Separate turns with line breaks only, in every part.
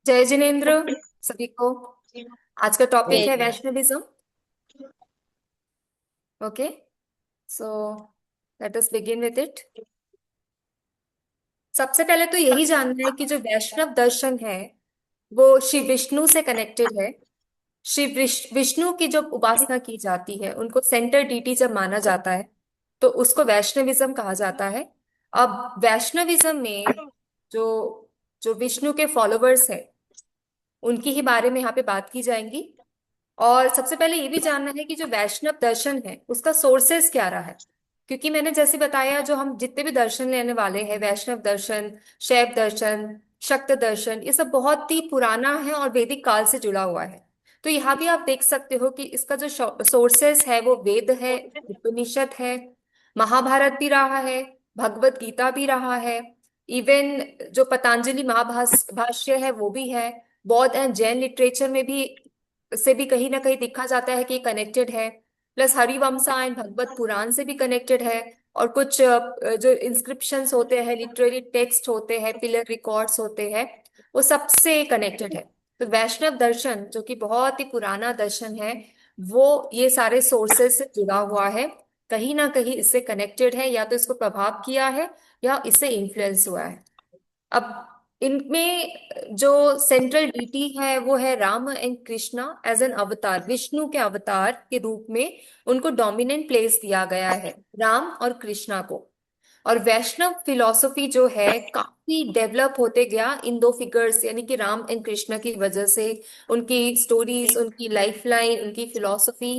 जय जिनेन्द्र सभी को। आज का टॉपिक है
जय।
Vaishnavism. Okay, so let us begin with it. सबसे पहले तो यही जानना है कि जो वैष्णव दर्शन है वो श्री विष्णु से कनेक्टेड है। श्री विष्णु की जो उपासना की जाती है, उनको सेंटर डीटी जब माना जाता है तो उसको वैष्णविज्म कहा जाता है। अब वैष्णविज्म में जो जो विष्णु के फॉलोअर्स है उनकी ही बारे में यहाँ पे बात की जाएंगी। और सबसे पहले ये भी जानना है कि जो वैष्णव दर्शन है उसका सोर्सेस क्या रहा है। क्योंकि मैंने जैसे बताया, जो हम जितने भी दर्शन लेने वाले हैं, वैष्णव दर्शन, शैव दर्शन, शक्त दर्शन, ये सब बहुत ही पुराना है और वैदिक काल से जुड़ा हुआ है। तो यहाँ भी आप देख सकते हो कि इसका जो सोर्सेस है वो वेद है, उपनिषद है, महाभारत भी रहा है, भगवत गीता भी रहा है, इवन जो पतंजलि महाभाष्य है वो भी है। बौद्ध एंड जैन लिटरेचर में भी से भी कहीं ना कहीं देखा जाता है कि कनेक्टेड है। प्लस हरिवंशा एंड भगवत पुराण से भी कनेक्टेड है। और कुछ जो इंस्क्रिप्शंस होते हैं, लिटरेरी टेक्स्ट होते हैं, पिलर रिकॉर्ड्स होते हैं, वो सबसे कनेक्टेड है। तो वैष्णव दर्शन जो कि बहुत ही पुराना दर्शन है, वो ये सारे सोर्सेस से जुड़ा हुआ है, कहीं ना कहीं इससे कनेक्टेड है, या तो इसको प्रभाव किया है या इससे इन्फ्लुएंस हुआ है। अब इनमें जो सेंट्रल डीटी है वो है Ram and Krishna as an avatar, Vishnu के अवतार के रूप में उनको डोमिनेंट प्लेस दिया गया है, राम और कृष्णा को। और वैष्णव फिलॉसफी जो है काफी डेवलप होते गया इन दो फिगर्स यानी कि राम एंड कृष्णा की वजह से। उनकी स्टोरीज, उनकी लाइफ लाइन, उनकी फिलॉसफी,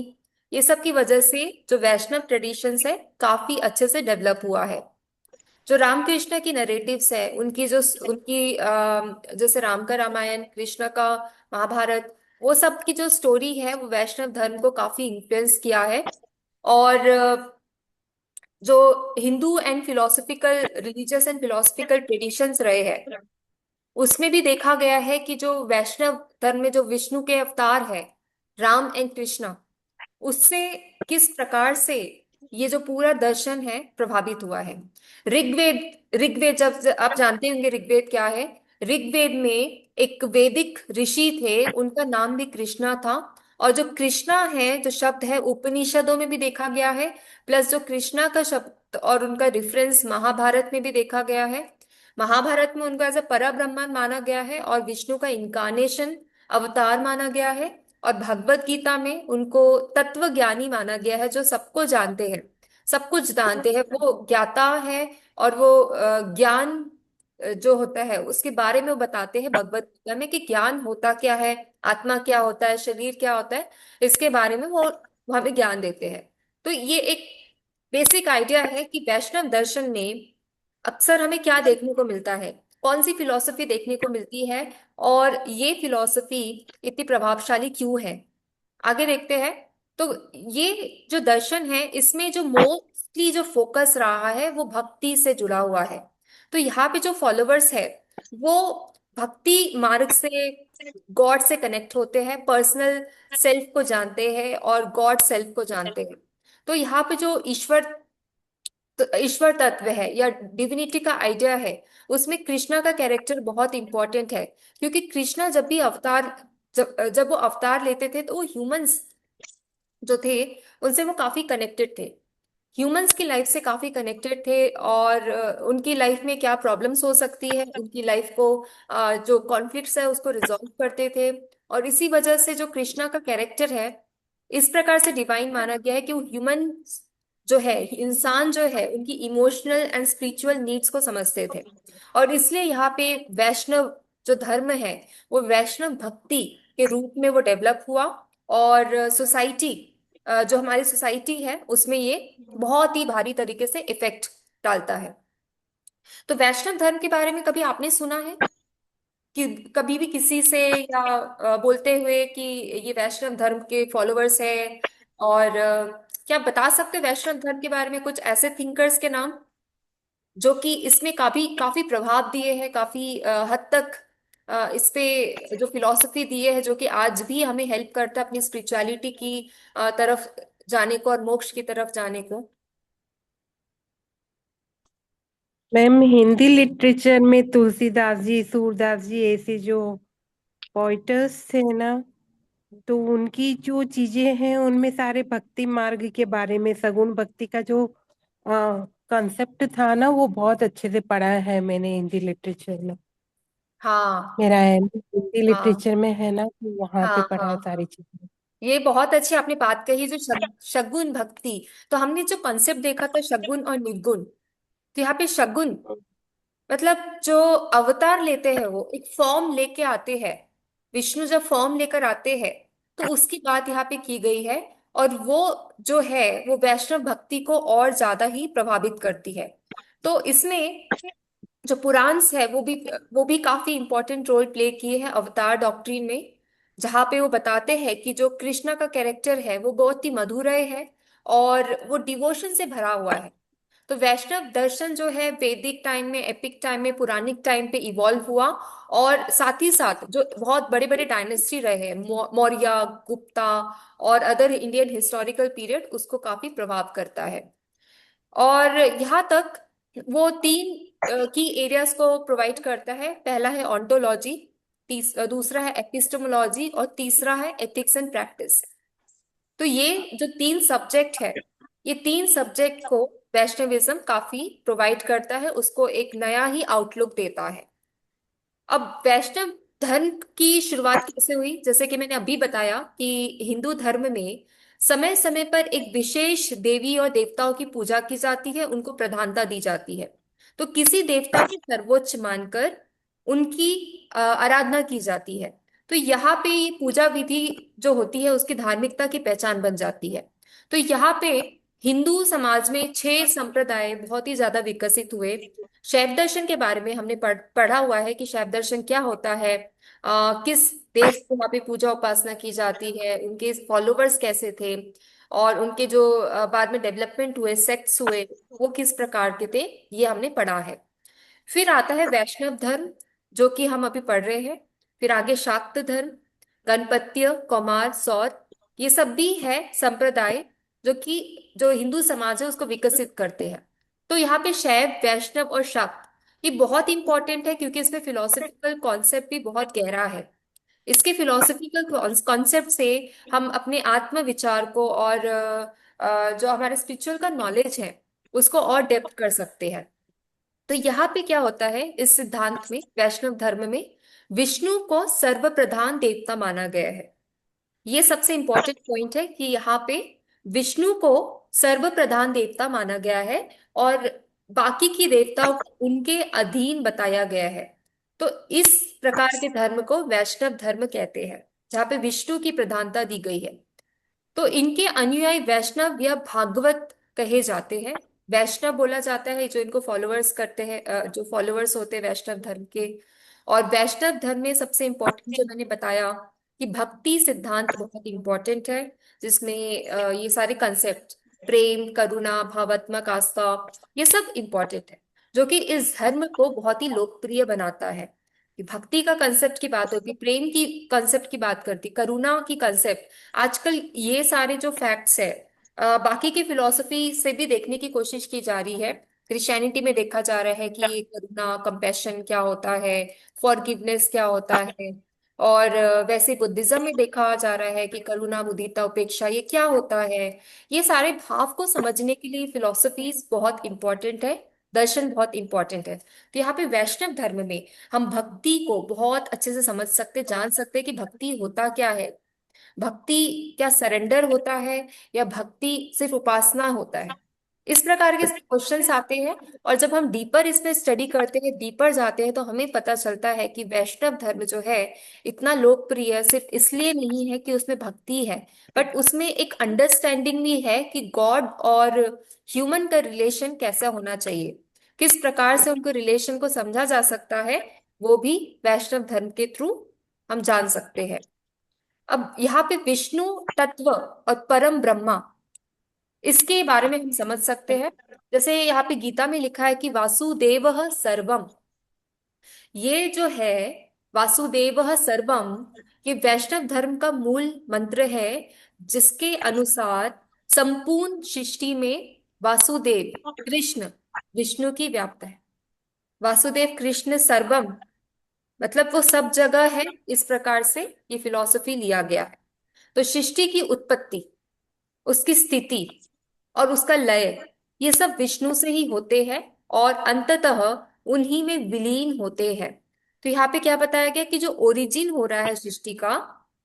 ये सब की वजह से जो वैष्णव ट्रेडिशंस है काफी अच्छे से डेवलप हुआ है। जो रामकृष्ण की नरेटिव्स है, उनकी जो उनकी जैसे राम का रामायण, कृष्ण का महाभारत, वो सब की जो स्टोरी है वो वैष्णव धर्म को काफी इन्फ्लुएंस किया है। और जो Hindu and philosophical, religious and philosophical traditions रहे हैं, उसमें भी देखा गया है कि जो वैष्णव धर्म में जो विष्णु के अवतार है, राम एंड कृष्णा, उससे किस प्रकार से ये जो पूरा दर्शन है प्रभावित हुआ है। ऋग्वेद, ऋग्वेद जब आप जानते होंगे ऋग्वेद क्या है। ऋग्वेद में एक वैदिक ऋषि थे, उनका नाम भी कृष्णा था। और जो कृष्णा है, जो शब्द है, उपनिषदों में भी देखा गया है। प्लस जो कृष्णा का शब्द और उनका रेफरेंस महाभारत में भी देखा गया है। महाभारत में उनको एज अ परब्रह्मन माना गया है और विष्णु का इनकारनेशन, अवतार माना गया है। और भगवत गीता में उनको तत्व ज्ञानी माना गया है, जो सबको जानते हैं, सब कुछ जानते हैं, वो ज्ञाता है। और वो ज्ञान जो होता है उसके बारे में वो बताते हैं भगवत गीता में कि ज्ञान होता क्या है, आत्मा क्या होता है, शरीर क्या होता है, इसके बारे में वो हमें ज्ञान देते हैं। तो ये एक बेसिक आइडिया है कि वैष्णव दर्शन में अक्सर हमें क्या देखने को मिलता है, कौन सी फिलॉसफी देखने को मिलती है, और ये फिलॉसफी इतनी प्रभावशाली क्यों है। आगे देखते हैं। तो ये जो दर्शन है इसमें जो मोस्टली जो फोकस रहा है वो भक्ति से जुड़ा हुआ है। तो यहाँ पे जो फॉलोअर्स है वो भक्ति मार्ग से गॉड से कनेक्ट होते हैं, पर्सनल सेल्फ को जानते हैं और गॉड सेल्फ को जानते हैं। तो यहाँ पे जो ईश्वर, तो ईश्वर तत्व है या डिविनिटी का आइडिया है, उसमें कृष्णा का कैरेक्टर बहुत इंपॉर्टेंट है। क्योंकि कृष्णा जब भी अवतार, जब वो अवतार लेते थे तो वो ह्यूमंस जो थे उनसे वो काफी कनेक्टेड थे, ह्यूमंस की लाइफ से काफी कनेक्टेड थे। और उनकी लाइफ में क्या प्रॉब्लम्स हो सकती है, उनकी लाइफ को जो कॉन्फ्लिक्ट्स है उसको रिजॉल्व करते थे। और इसी वजह से जो कृष्णा का कैरेक्टर है इस प्रकार से डिवाइन माना गया है कि वो ह्यूमन जो है, इंसान जो है, उनकी इमोशनल एंड स्पिरिचुअल नीड्स को समझते थे। और इसलिए यहाँ पे वैष्णव जो धर्म है वो वैष्णव भक्ति के रूप में वो डेवलप हुआ। और सोसाइटी, जो हमारी सोसाइटी है उसमें ये बहुत ही भारी तरीके से इफेक्ट डालता है। तो वैष्णव धर्म के बारे में कभी आपने सुना है कि कभी भी किसी से, या बोलते हुए कि ये वैष्णव धर्म के फॉलोअर्स हैं? और क्या आप बता सकते हैं वैष्णव धर्म के बारे में कुछ ऐसे थिंकर्स के नाम जो कि इसमें काफी काफी प्रभाव दिए हैं, काफी हद तक इस पे जो फिलॉसफी दिए है, जो कि आज भी हमें हेल्प करता है अपनी स्पिरिचुअलिटी की तरफ जाने को और मोक्ष की तरफ जाने को।
मैम, हिंदी लिटरेचर में तुलसीदास जी, सूरदास जी, ऐसे जो पोइटर्स थे ना, तो उनकी जो चीजें हैं उनमें सारे भक्ति मार्ग के बारे में, सगुण भक्ति का जो कॉन्सेप्ट था ना, वो बहुत अच्छे से पढ़ा है मैंने हिंदी लिटरेचर में।
हाँ
मेरा हिंदी
हाँ
लिटरेचर में है ना, तो वहां पे
हाँ
पढ़ा
हाँ
है
हाँ।
सारी चीजें।
ये बहुत अच्छी आपने बात कही, जो शगुन भक्ति। तो हमने जो कॉन्सेप्ट देखा था शगुन और निर्गुण, तो यहाँ पे शगुन मतलब जो अवतार लेते हैं, वो एक फॉर्म लेके आते हैं। विष्णु जब फॉर्म लेकर आते हैं, तो उसकी बात यहाँ पे की गई है। और वो जो है वो वैष्णव भक्ति को और ज्यादा ही प्रभावित करती है। तो इसमें जो पुराण्स है वो भी काफी इंपॉर्टेंट रोल प्ले किए हैं अवतार डॉक्ट्रिन में। जहाँ पे वो बताते हैं कि जो कृष्णा का कैरेक्टर है वो बहुत ही मधुरय है, और वो डिवोशन से भरा हुआ है। तो वैष्णव दर्शन जो है वैदिक टाइम में, एपिक टाइम में, पुरानिक टाइम पे इवॉल्व हुआ। और साथ ही साथ जो बहुत बड़े बड़े डायनेस्टी रहे हैं, मौर्य, गुप्ता और अदर इंडियन हिस्टोरिकल पीरियड, उसको काफी प्रभाव करता है। और यहाँ तक वो तीन की एरियाज को प्रोवाइड करता है। पहला है ऑन्टोलॉजी, दूसरा है एपिस्टेमोलॉजी, और तीसरा है एथिक्स एंड प्रैक्टिस। तो ये जो तीन सब्जेक्ट है, ये तीन सब्जेक्ट को वैष्णविज्म काफी प्रोवाइड करता है, उसको एक नया ही आउटलुक देता है। अब वैष्णव धर्म की शुरुआत कैसे हुई, जैसे कि मैंने अभी बताया कि हिंदू धर्म में समय समय पर एक विशेष देवी और देवताओं की पूजा की जाती है, उनको प्रधानता दी जाती है। तो किसी देवता को सर्वोच्च मानकर उनकी आराधना की जाती है। तो यहाँ पे ये पूजा विधि जो होती है उसकी धार्मिकता की पहचान बन जाती है। तो यहाँ पे हिंदू समाज में छह संप्रदाय बहुत ही ज्यादा विकसित हुए। शैव दर्शन के बारे में हमने पढ़ा हुआ है कि शैव दर्शन क्या होता है, किस देव को वहाँ पे पूजा उपासना की जाती है, उनके फॉलोवर्स कैसे थे, और उनके जो बाद में डेवलपमेंट हुए, सेक्ट्स हुए, वो किस प्रकार के थे, ये हमने पढ़ा है। फिर आता है वैष्णव धर्म, जो कि हम अभी पढ़ रहे हैं। फिर आगे शाक्त धर्म, गणपत्य, कौमार, सौर, ये सब भी है संप्रदाय जो हिंदू समाज है उसको विकसित करते हैं। तो यहाँ पे शैव, वैष्णव और शाक्त, ये बहुत इंपॉर्टेंट है क्योंकि इसमें फिलोसफिकल कॉन्सेप्ट भी बहुत गहरा है। इसके फिलोसफिकल कॉन्सेप्ट से हम अपने आत्म विचार को और जो हमारे स्पिरिचुअल का नॉलेज है उसको और डेप्थ कर सकते हैं। तो यहाँ पे क्या होता है, इस सिद्धांत में, वैष्णव धर्म में, विष्णु को सर्वप्रधान देवता माना गया है। ये सबसे इंपॉर्टेंट पॉइंट है कि यहाँ पे विष्णु को सर्वप्रधान देवता माना गया है, और बाकी की देवताओं को उनके अधीन बताया गया है। तो इस प्रकार के धर्म को वैष्णव धर्म कहते हैं, जहाँ पे विष्णु की प्रधानता दी गई है। तो इनके अनुयायी वैष्णव या भागवत कहे जाते हैं। वैष्णव बोला जाता है जो इनको फॉलोअर्स करते हैं, जो फॉलोअर्स होते हैं वैष्णव धर्म के। और वैष्णव धर्म में सबसे इंपॉर्टेंट जो मैंने बताया कि भक्ति सिद्धांत बहुत इंपॉर्टेंट है, जिसमें ये सारे कंसेप्ट, प्रेम, करुणा, भावात्मक आस्था, ये सब इंपॉर्टेंट है, जो कि इस धर्म को बहुत ही लोकप्रिय बनाता है। कि भक्ति का कंसेप्ट की बात होती, प्रेम की कंसेप्ट की बात करती, करुणा की कंसेप्ट। आजकल ये सारे जो फैक्ट्स है बाकी की फिलॉसफी से भी देखने की कोशिश की जा रही है। क्रिश्चियनिटी में देखा जा रहा है कि करुणा, कंपैशन क्या होता है, फॉरगिवनेस क्या होता है। और वैसे बुद्धिज्म में देखा जा रहा है कि करुणा, मुदिता, उपेक्षा, ये क्या होता है। ये सारे भाव को समझने के लिए फिलॉसफीज बहुत इंपॉर्टेंट है, दर्शन बहुत इंपॉर्टेंट है। तो यहाँ पे वैष्णव धर्म में हम भक्ति को बहुत अच्छे से समझ सकते, जान सकते कि भक्ति होता क्या है। भक्ति क्या सरेंडर होता है, या भक्ति सिर्फ उपासना होता है। इस प्रकार के क्वेश्चंस आते हैं। और जब हम डीपर इसमें स्टडी करते हैं, डीपर जाते हैं, तो हमें पता चलता है कि वैष्णव धर्म जो है इतना लोकप्रिय सिर्फ इसलिए नहीं है कि उसमें भक्ति है, बट उसमें एक अंडरस्टैंडिंग भी है कि गॉड और ह्यूमन का रिलेशन कैसा होना चाहिए, किस प्रकार से उनको रिलेशन को समझा जा सकता है, वो भी वैष्णव धर्म के थ्रू हम जान सकते हैं। अब यहाँ पे विष्णु तत्व और परम ब्रह्मा, इसके बारे में हम समझ सकते हैं। जैसे यहाँ पे गीता में लिखा है कि वासुदेवः सर्वम, ये जो है वासुदेवः सर्वम, ये वैष्णव धर्म का मूल मंत्र है, जिसके अनुसार संपूर्ण सृष्टि में वासुदेव कृष्ण, विष्णु की व्याप्त है। वासुदेव कृष्ण सर्वम, मतलब वो सब जगह है, इस प्रकार से ये फिलॉसफी लिया गया है। तो सृष्टि की उत्पत्ति, उसकी स्थिति और उसका लय, ये सब विष्णु से ही होते हैं और अंततः उन्हीं में विलीन होते हैं। तो यहाँ पे क्या बताया गया कि जो ओरिजिन हो रहा है सृष्टि का,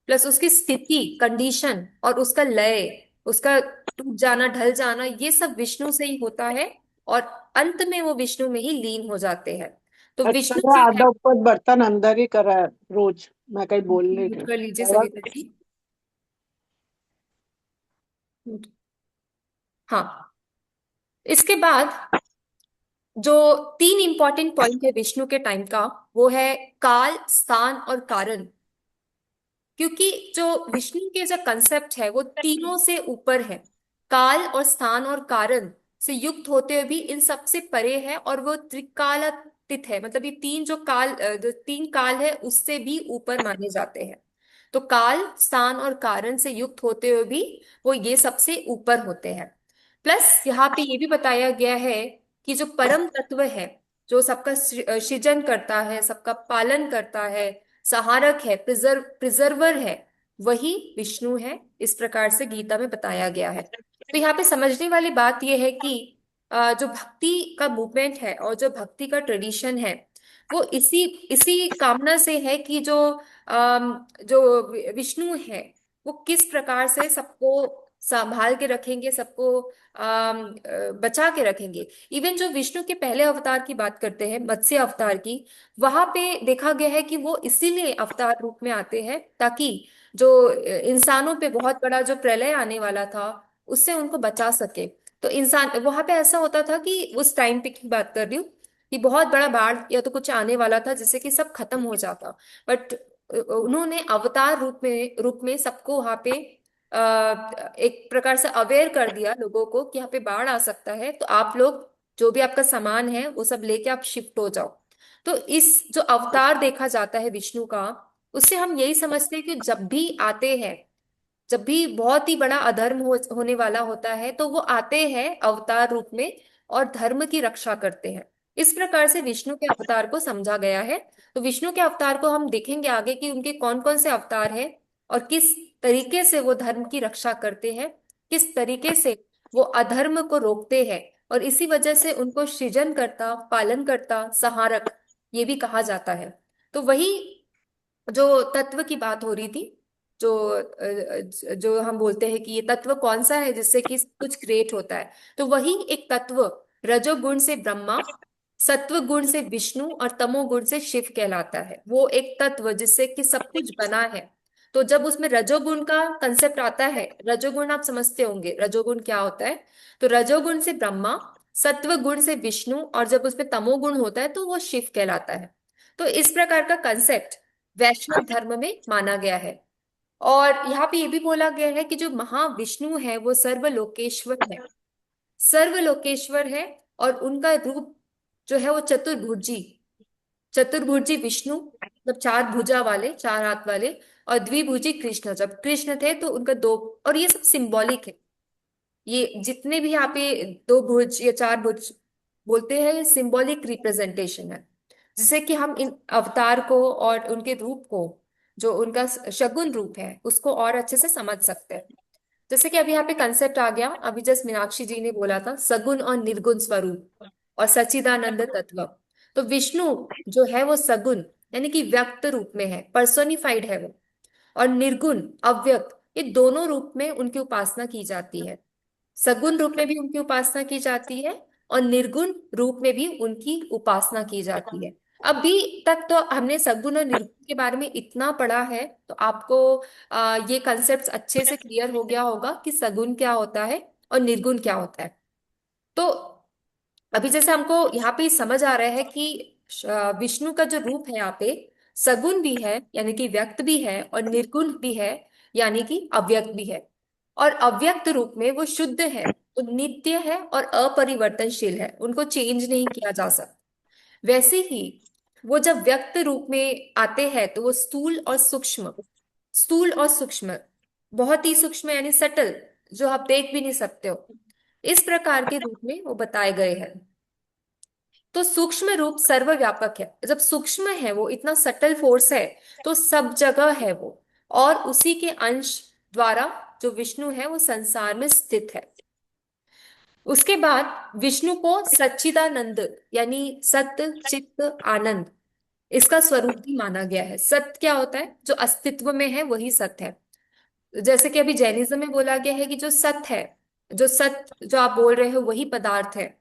प्लस उसकी स्थिति कंडीशन और उसका लय, उसका टूट जाना ढल जाना, ये सब विष्णु से ही होता है और अंत में वो विष्णु में ही लीन हो जाते हैं। तो
अच्छा,
विष्णु
मैं
जो है,
आधा ऊपर बर्तन अंदर ही करा है रोज। मैं कहीं बोल नहीं
म्यूट
रही।
कर लीजिए
आवाज।
सविता जी। हाँ, इसके बाद जो तीन इंपॉर्टेंट पॉइंट है विष्णु के टाइम का, वो है काल, स्थान और कारण। क्योंकि जो विष्णु के जो कंसेप्ट है वो तीनों से ऊपर है, काल और स्थान और कारण से युक्त होते हुए भी इन सबसे परे है, और वो त्रिकालातीत है। मतलब ये तीन जो काल, जो तीन काल है उससे भी ऊपर माने जाते हैं। तो काल, स्थान और कारण से युक्त होते हुए भी वो ये सबसे ऊपर होते हैं। प्लस यहाँ पे ये भी बताया गया है कि जो परम तत्व है, जो सबका सृजन करता है, सबका पालन करता है, सहारक है, प्रिजर्वर है, वही विष्णु है। इस प्रकार से गीता में बताया गया है। तो यहाँ पे समझने वाली बात यह है कि जो भक्ति का मूवमेंट है और जो भक्ति का ट्रेडिशन है, वो इसी इसी कामना से है कि जो विष्णु है वो किस प्रकार से सबको संभाल के रखेंगे, सबको बचा के रखेंगे। इवन जो विष्णु के पहले अवतार की बात करते हैं, मत्स्य अवतार की, वहां पे देखा गया है कि वो इसीलिए अवतार रूप में आते हैं ताकि जो इंसानों पे बहुत बड़ा जो प्रलय आने वाला था उससे उनको बचा सके। तो इंसान वहां पे ऐसा होता था कि उस टाइम पे की बात कर रही हूँ कि बहुत बड़ा बाढ़ या तो कुछ आने वाला था जिससे कि सब खत्म हो जाता। बट उन्होंने अवतार रूप में सबको वहां पे एक प्रकार से अवेयर कर दिया लोगों को कि यहाँ पे बाढ़ आ सकता है, तो आप लोग जो भी आपका सामान है वो सब लेके आप शिफ्ट हो जाओ। तो इस जो अवतार देखा जाता है विष्णु का, उससे हम यही समझते हैं कि जब भी आते हैं, जब भी बहुत ही बड़ा अधर्म होने वाला होता है, तो वो आते हैं अवतार रूप में और धर्म की रक्षा करते हैं। इस प्रकार से विष्णु के अवतार को समझा गया है। तो विष्णु के अवतार को हम देखेंगे आगे कि उनके कौन कौन से अवतार हैं और किस तरीके से वो धर्म की रक्षा करते हैं, किस तरीके से वो अधर्म को रोकते हैं, और इसी वजह से उनको सृजन करता, पालन करता, संहारक ये भी कहा जाता है। तो वही जो तत्व की बात हो रही थी, जो जो हम बोलते हैं कि ये तत्व कौन सा है जिससे कि कुछ क्रिएट होता है, तो वही एक तत्व रजोगुण से ब्रह्मा, सत्व गुण से विष्णु और तमोगुण से शिव कहलाता है। वो एक तत्व जिससे कि सब कुछ बना है। तो जब उसमें रजोगुण का कंसेप्ट आता है, रजोगुण आप समझते होंगे रजोगुण क्या होता है, तो रजोगुण से ब्रह्मा, सत्व गुण से विष्णु, और जब उसमें तमोगुण होता है तो वो शिव कहलाता है। तो इस प्रकार का कंसेप्ट वैष्णव धर्म में माना गया है। और यहाँ पे ये भी बोला गया है कि जो महाविष्णु है वो सर्वलोकेश्वर है, सर्वलोकेश्वर है। और उनका रूप जो है वो चतुर्भुजी, चतुर्भुजी विष्णु, मतलब चार भुजा वाले, चार हाथ वाले, और द्विभुजी कृष्ण, जब कृष्ण थे तो उनका दो। और ये सब सिंबॉलिक है, ये जितने भी यहाँ पे दो भुज या चार भुज बोलते हैं, ये सिंबॉलिक रिप्रेजेंटेशन है, जिससे कि हम इन अवतार को और उनके रूप को, जो उनका शगुन रूप है, उसको और अच्छे से समझ सकते हैं। जैसे कि अभी यहाँ पे कंसेप्ट आ गया, अभी जस्ट मीनाक्षी जी ने बोला था सगुन और निर्गुण स्वरूप और सच्चिदानंद तत्व। तो विष्णु जो है वो सगुन यानी कि व्यक्त रूप में है, पर्सोनिफाइड है वो, और निर्गुण अव्यक्त, ये दोनों रूप में उनकी उपासना की जाती है। सगुण रूप में भी उनकी उपासना की जाती है और निर्गुण रूप में भी उनकी उपासना की जाती है। अभी तक तो हमने सगुण और निर्गुण के बारे में इतना पढ़ा है, तो आपको ये कंसेप्ट अच्छे से क्लियर हो गया होगा कि सगुण क्या होता है और निर्गुण क्या होता है। तो अभी जैसे हमको यहाँ पे समझ आ रहा है कि विष्णु का जो रूप है यहाँ पे सगुण भी है यानी कि व्यक्त भी है, और निर्गुण भी है यानी कि अव्यक्त भी है। और अव्यक्त रूप में वो शुद्ध है, वो नित्य है और अपरिवर्तनशील है, उनको चेंज नहीं किया जा सकता। वैसे ही वो जब व्यक्त रूप में आते हैं तो वो स्थूल और सूक्ष्म, स्थूल और सूक्ष्म, बहुत ही सूक्ष्म यानी सटल, जो आप देख भी नहीं सकते हो, इस प्रकार के रूप में वो बताए गए हैं। तो सूक्ष्म रूप सर्वव्यापक है। जब सूक्ष्म है वो इतना सटल फोर्स है, तो सब जगह है वो, और उसी के अंश द्वारा जो विष्णु है वो संसार में स्थित है। उसके बाद विष्णु को सच्चिदानंद, यानी सत्य चित्त आनंद, इसका स्वरूप भी माना गया है। सत्य क्या होता है? जो अस्तित्व में है वही सत्य है। जैसे कि अभी जैनिज्म में बोला गया है कि जो सत्य है, जो सत्य जो आप बोल रहे हो वही पदार्थ है,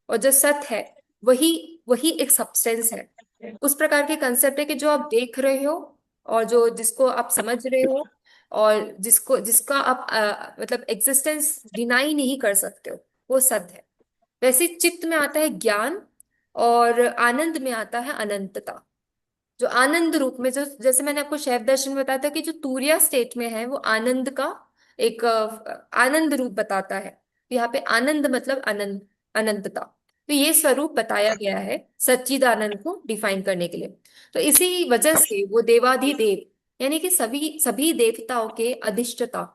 और जो सत्य है वही वही एक सब्सटेंस है। उस प्रकार के कंसेप्ट है कि जो आप देख रहे हो, और जो जिसको आप समझ रहे हो, और जिसका आप मतलब एग्जिस्टेंस डिनाई नहीं कर सकते हो, वो सत्य है। वैसे चित्त में आता है ज्ञान, और आनंद में आता है अनंतता। जो आनंद रूप में, जो जैसे मैंने आपको शैव दर्शन में बताया था कि जो तूरिया स्टेट में है वो आनंद का एक आनंद रूप बताता है। तो यहाँ पे आनंद मतलब अनंत, अनंतता। तो ये स्वरूप बताया गया है सच्चिदानंद को डिफाइन करने के लिए। तो इसी वजह से वो देवाधिदेव, यानी कि सभी सभी देवताओं के अधिष्ठता,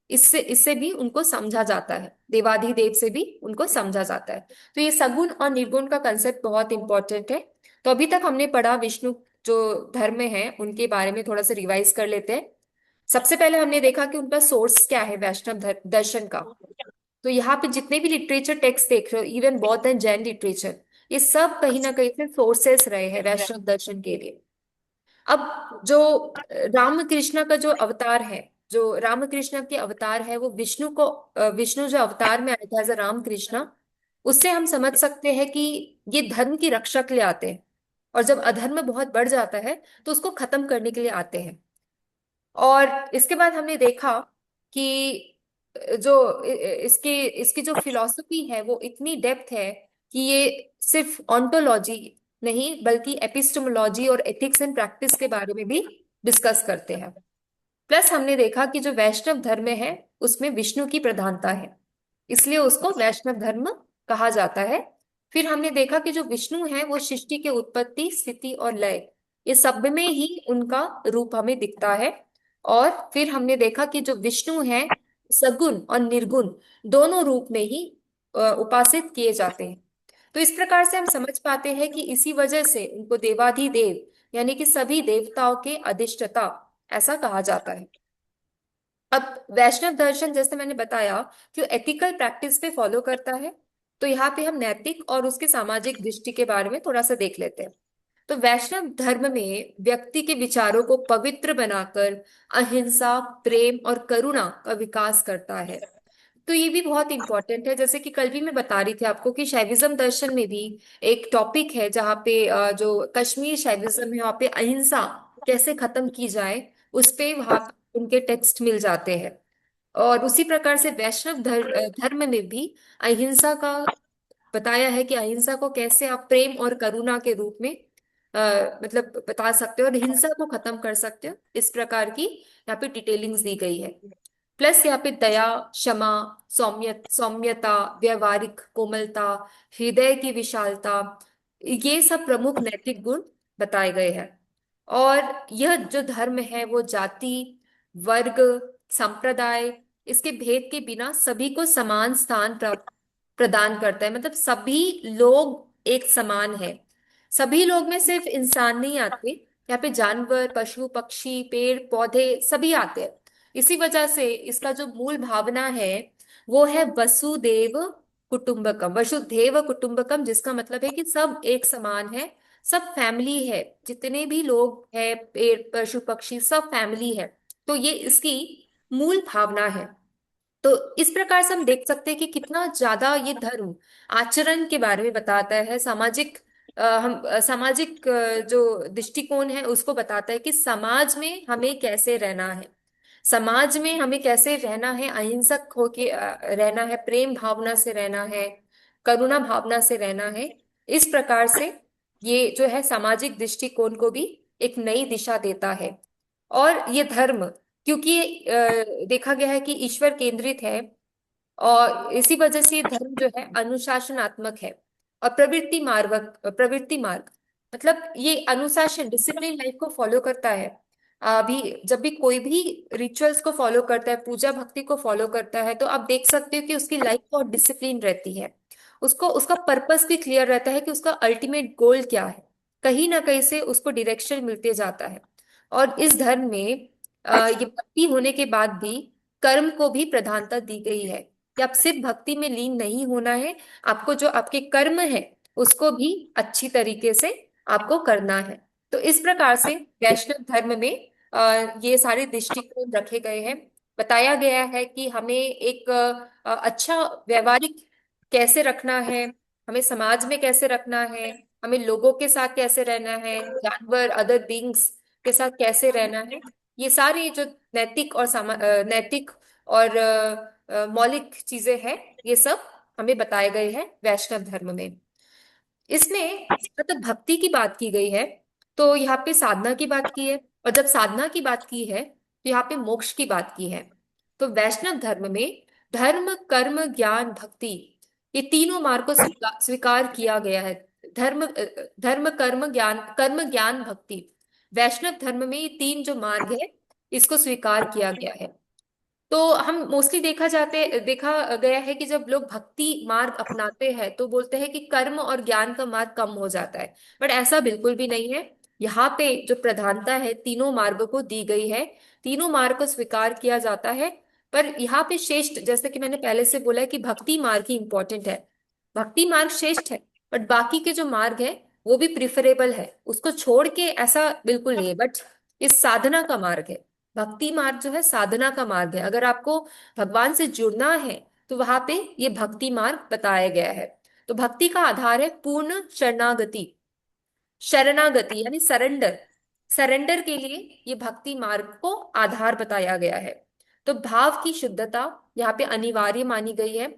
इससे इससे भी उनको समझा जाता है, देवाधिदेव से भी उनको समझा जाता है। तो ये सगुण और निर्गुण का कंसेप्ट बहुत इंपॉर्टेंट है। तो अभी तक हमने पढ़ा विष्णु जो धर्म है उनके बारे में, थोड़ा सा रिवाइज कर लेते हैं। सबसे पहले हमने देखा कि उनका सोर्स क्या है, वैष्णव दर्शन का। तो यहाँ पे जितने भी लिटरेचर टेक्स्ट देख रहे हो, इवन बौद्ध एंड जैन लिटरेचर, ये सब कहीं ना कहीं से सोर्सेस रहे हैं वैष्णव दर्शन के लिए। अब जो रामकृष्ण का जो अवतार है, जो रामकृष्ण के अवतार है, वो विष्णु को विष्णु जो अवतार में आया था एज रामकृष्ण, उससे हम समझ सकते हैं कि ये धर्म की रक्षा के लिए आते हैं, और जब अधर्म बहुत बढ़ जाता है तो उसको खत्म करने के लिए आते हैं। और इसके बाद हमने देखा कि जो इसके इसकी जो फिलॉसफी है वो इतनी डेप्थ है कि ये सिर्फ ऑन्टोलॉजी नहीं बल्कि एपिस्टेमोलॉजी और एथिक्स एंड प्रैक्टिस के बारे में भी डिस्कस करते हैं। प्लस हमने देखा कि जो वैष्णव धर्म है उसमें विष्णु की प्रधानता है, इसलिए उसको वैष्णव धर्म कहा जाता है। फिर हमने देखा कि जो विष्णु है वो सृष्टि के उत्पत्ति स्थिति और लय, ये सब में ही उनका रूप हमें दिखता है। और फिर हमने देखा कि जो विष्णु है सगुण और निर्गुण दोनों रूप में ही उपासित किए जाते हैं। तो इस प्रकार से हम समझ पाते हैं कि इसी वजह से उनको देवाधिदेव, यानी कि सभी देवताओं के अधिष्ठता, ऐसा कहा जाता है। अब वैष्णव दर्शन जैसे मैंने बताया कि एथिकल प्रैक्टिस पे फॉलो करता है। तो यहाँ पे हम नैतिक और उसके सामाजिक दृष्टि के बारे में थोड़ा सा देख लेते हैं। तो वैष्णव धर्म में व्यक्ति के विचारों को पवित्र बनाकर अहिंसा, प्रेम और करुणा का विकास करता है। तो ये भी बहुत इंपॉर्टेंट है। जैसे कि कल भी मैं बता रही थी आपको कि शैविज्म दर्शन में भी एक टॉपिक है जहाँ पे जो कश्मीर शैविज्म है वहाँ पे अहिंसा कैसे खत्म की जाए, उस पे वहाँ उनके टेक्स्ट मिल जाते हैं। और उसी प्रकार से वैष्णव धर्म में भी अहिंसा का बताया है कि अहिंसा को कैसे आप प्रेम और करुणा के रूप में मतलब बता सकते हो और हिंसा को खत्म कर सकते हो। इस प्रकार की यहाँ पे डिटेलिंग्स दी गई है। प्लस यहाँ पे दया, क्षमा, सौम्यता, व्यवहारिक कोमलता, हृदय की विशालता, ये सब प्रमुख नैतिक गुण बताए गए हैं। और यह जो धर्म है वो जाति, वर्ग, संप्रदाय, इसके भेद के बिना सभी को समान स्थान प्रदान करता है। मतलब सभी लोग एक समान है। सभी लोग में सिर्फ इंसान नहीं आते, यहाँ पे जानवर, पशु पक्षी, पेड़ पौधे सभी आते हैं। इसी वजह से इसका जो मूल भावना है वो है वसुदेव कुटुंबकम। वसुधैव कुटुंबकम जिसका मतलब है कि सब एक समान है, सब फैमिली है, जितने भी लोग हैं पेड़ पशु पक्षी सब फैमिली है। तो ये इसकी मूल भावना है। तो इस प्रकार से हम देख सकते हैं कि कितना ज्यादा ये धर्म आचरण के बारे में बताता है, सामाजिक सामाजिक जो दृष्टिकोण है उसको बताता है कि समाज में हमें कैसे रहना है, समाज में हमें कैसे रहना है, अहिंसक होके रहना है, प्रेम भावना से रहना है, करुणा भावना से रहना है। इस प्रकार से ये जो है सामाजिक दृष्टिकोण को भी एक नई दिशा देता है। और ये धर्म क्योंकि देखा गया है कि ईश्वर केंद्रित है, और इसी वजह से ये धर्म जो है अनुशासनात्मक है। और प्रवृत्ति मार्ग मतलब ये अनुशासन डिसिप्लिन लाइफ को फॉलो करता है। अभी जब भी कोई भी रिचुअल्स को फॉलो करता है, पूजा भक्ति को फॉलो करता है, तो आप देख सकते हो कि उसकी लाइफ बहुत डिसिप्लिन रहती है। उसको उसका पर्पस भी क्लियर रहता है कि उसका अल्टीमेट गोल क्या है। कहीं ना कहीं से उसको डायरेक्शन मिलते जाता है। और इस धर्म में ये भक्ति होने के बाद भी कर्म को भी प्रधानता दी गई है कि आप सिर्फ भक्ति में लीन नहीं होना है, आपको जो आपके कर्म है उसको भी अच्छी तरीके से आपको करना है। तो इस प्रकार से वैष्णव धर्म में ये सारे दृष्टिकोण रखे गए हैं। बताया गया है कि हमें एक अच्छा व्यवहारिक कैसे रखना है, हमें समाज में कैसे रखना है, हमें लोगों के साथ कैसे रहना है, जानवर अदर बींग्स के साथ कैसे रहना है। ये सारी जो नैतिक और नैतिक और मौलिक चीजें हैं, ये सब हमें बताए गए हैं वैष्णव धर्म में। इसमें मतलब भक्ति की बात की गई है, तो यहाँ पे साधना की बात की है। और जब साधना की बात की है तो यहाँ पे मोक्ष की बात की है। तो वैष्णव धर्म में धर्म कर्म ज्ञान भक्ति, ये तीनों मार्ग को स्वीकार किया गया है। धर्म कर्म ज्ञान भक्ति, वैष्णव धर्म में ये तीन जो मार्ग है इसको स्वीकार किया गया है। तो हम मोस्टली देखा गया है कि जब लोग भक्ति मार्ग अपनाते हैं तो बोलते हैं कि कर्म और ज्ञान का मार्ग कम हो जाता है। बट ऐसा बिल्कुल भी नहीं है। यहाँ पे जो प्रधानता है तीनों मार्ग को दी गई है, तीनों मार्ग को स्वीकार किया जाता है। पर यहाँ पे श्रेष्ठ, जैसे कि मैंने पहले से बोला है कि भक्ति मार्ग ही इंपॉर्टेंट है, भक्ति मार्ग श्रेष्ठ है। बट बाकी के जो मार्ग है वो भी प्रिफरेबल है, उसको छोड़ के ऐसा बिल्कुल नहीं है। बट इस साधना का मार्ग है, भक्ति मार्ग जो है साधना का मार्ग है। अगर आपको भगवान से जुड़ना है तो वहां पे ये भक्ति मार्ग बताया गया है। तो भक्ति का आधार है पूर्ण शरणागति, शरणागति यानी सरेंडर। सरेंडर के लिए ये भक्ति मार्ग को आधार बताया गया है। तो भाव की शुद्धता यहाँ पे अनिवार्य मानी गई है।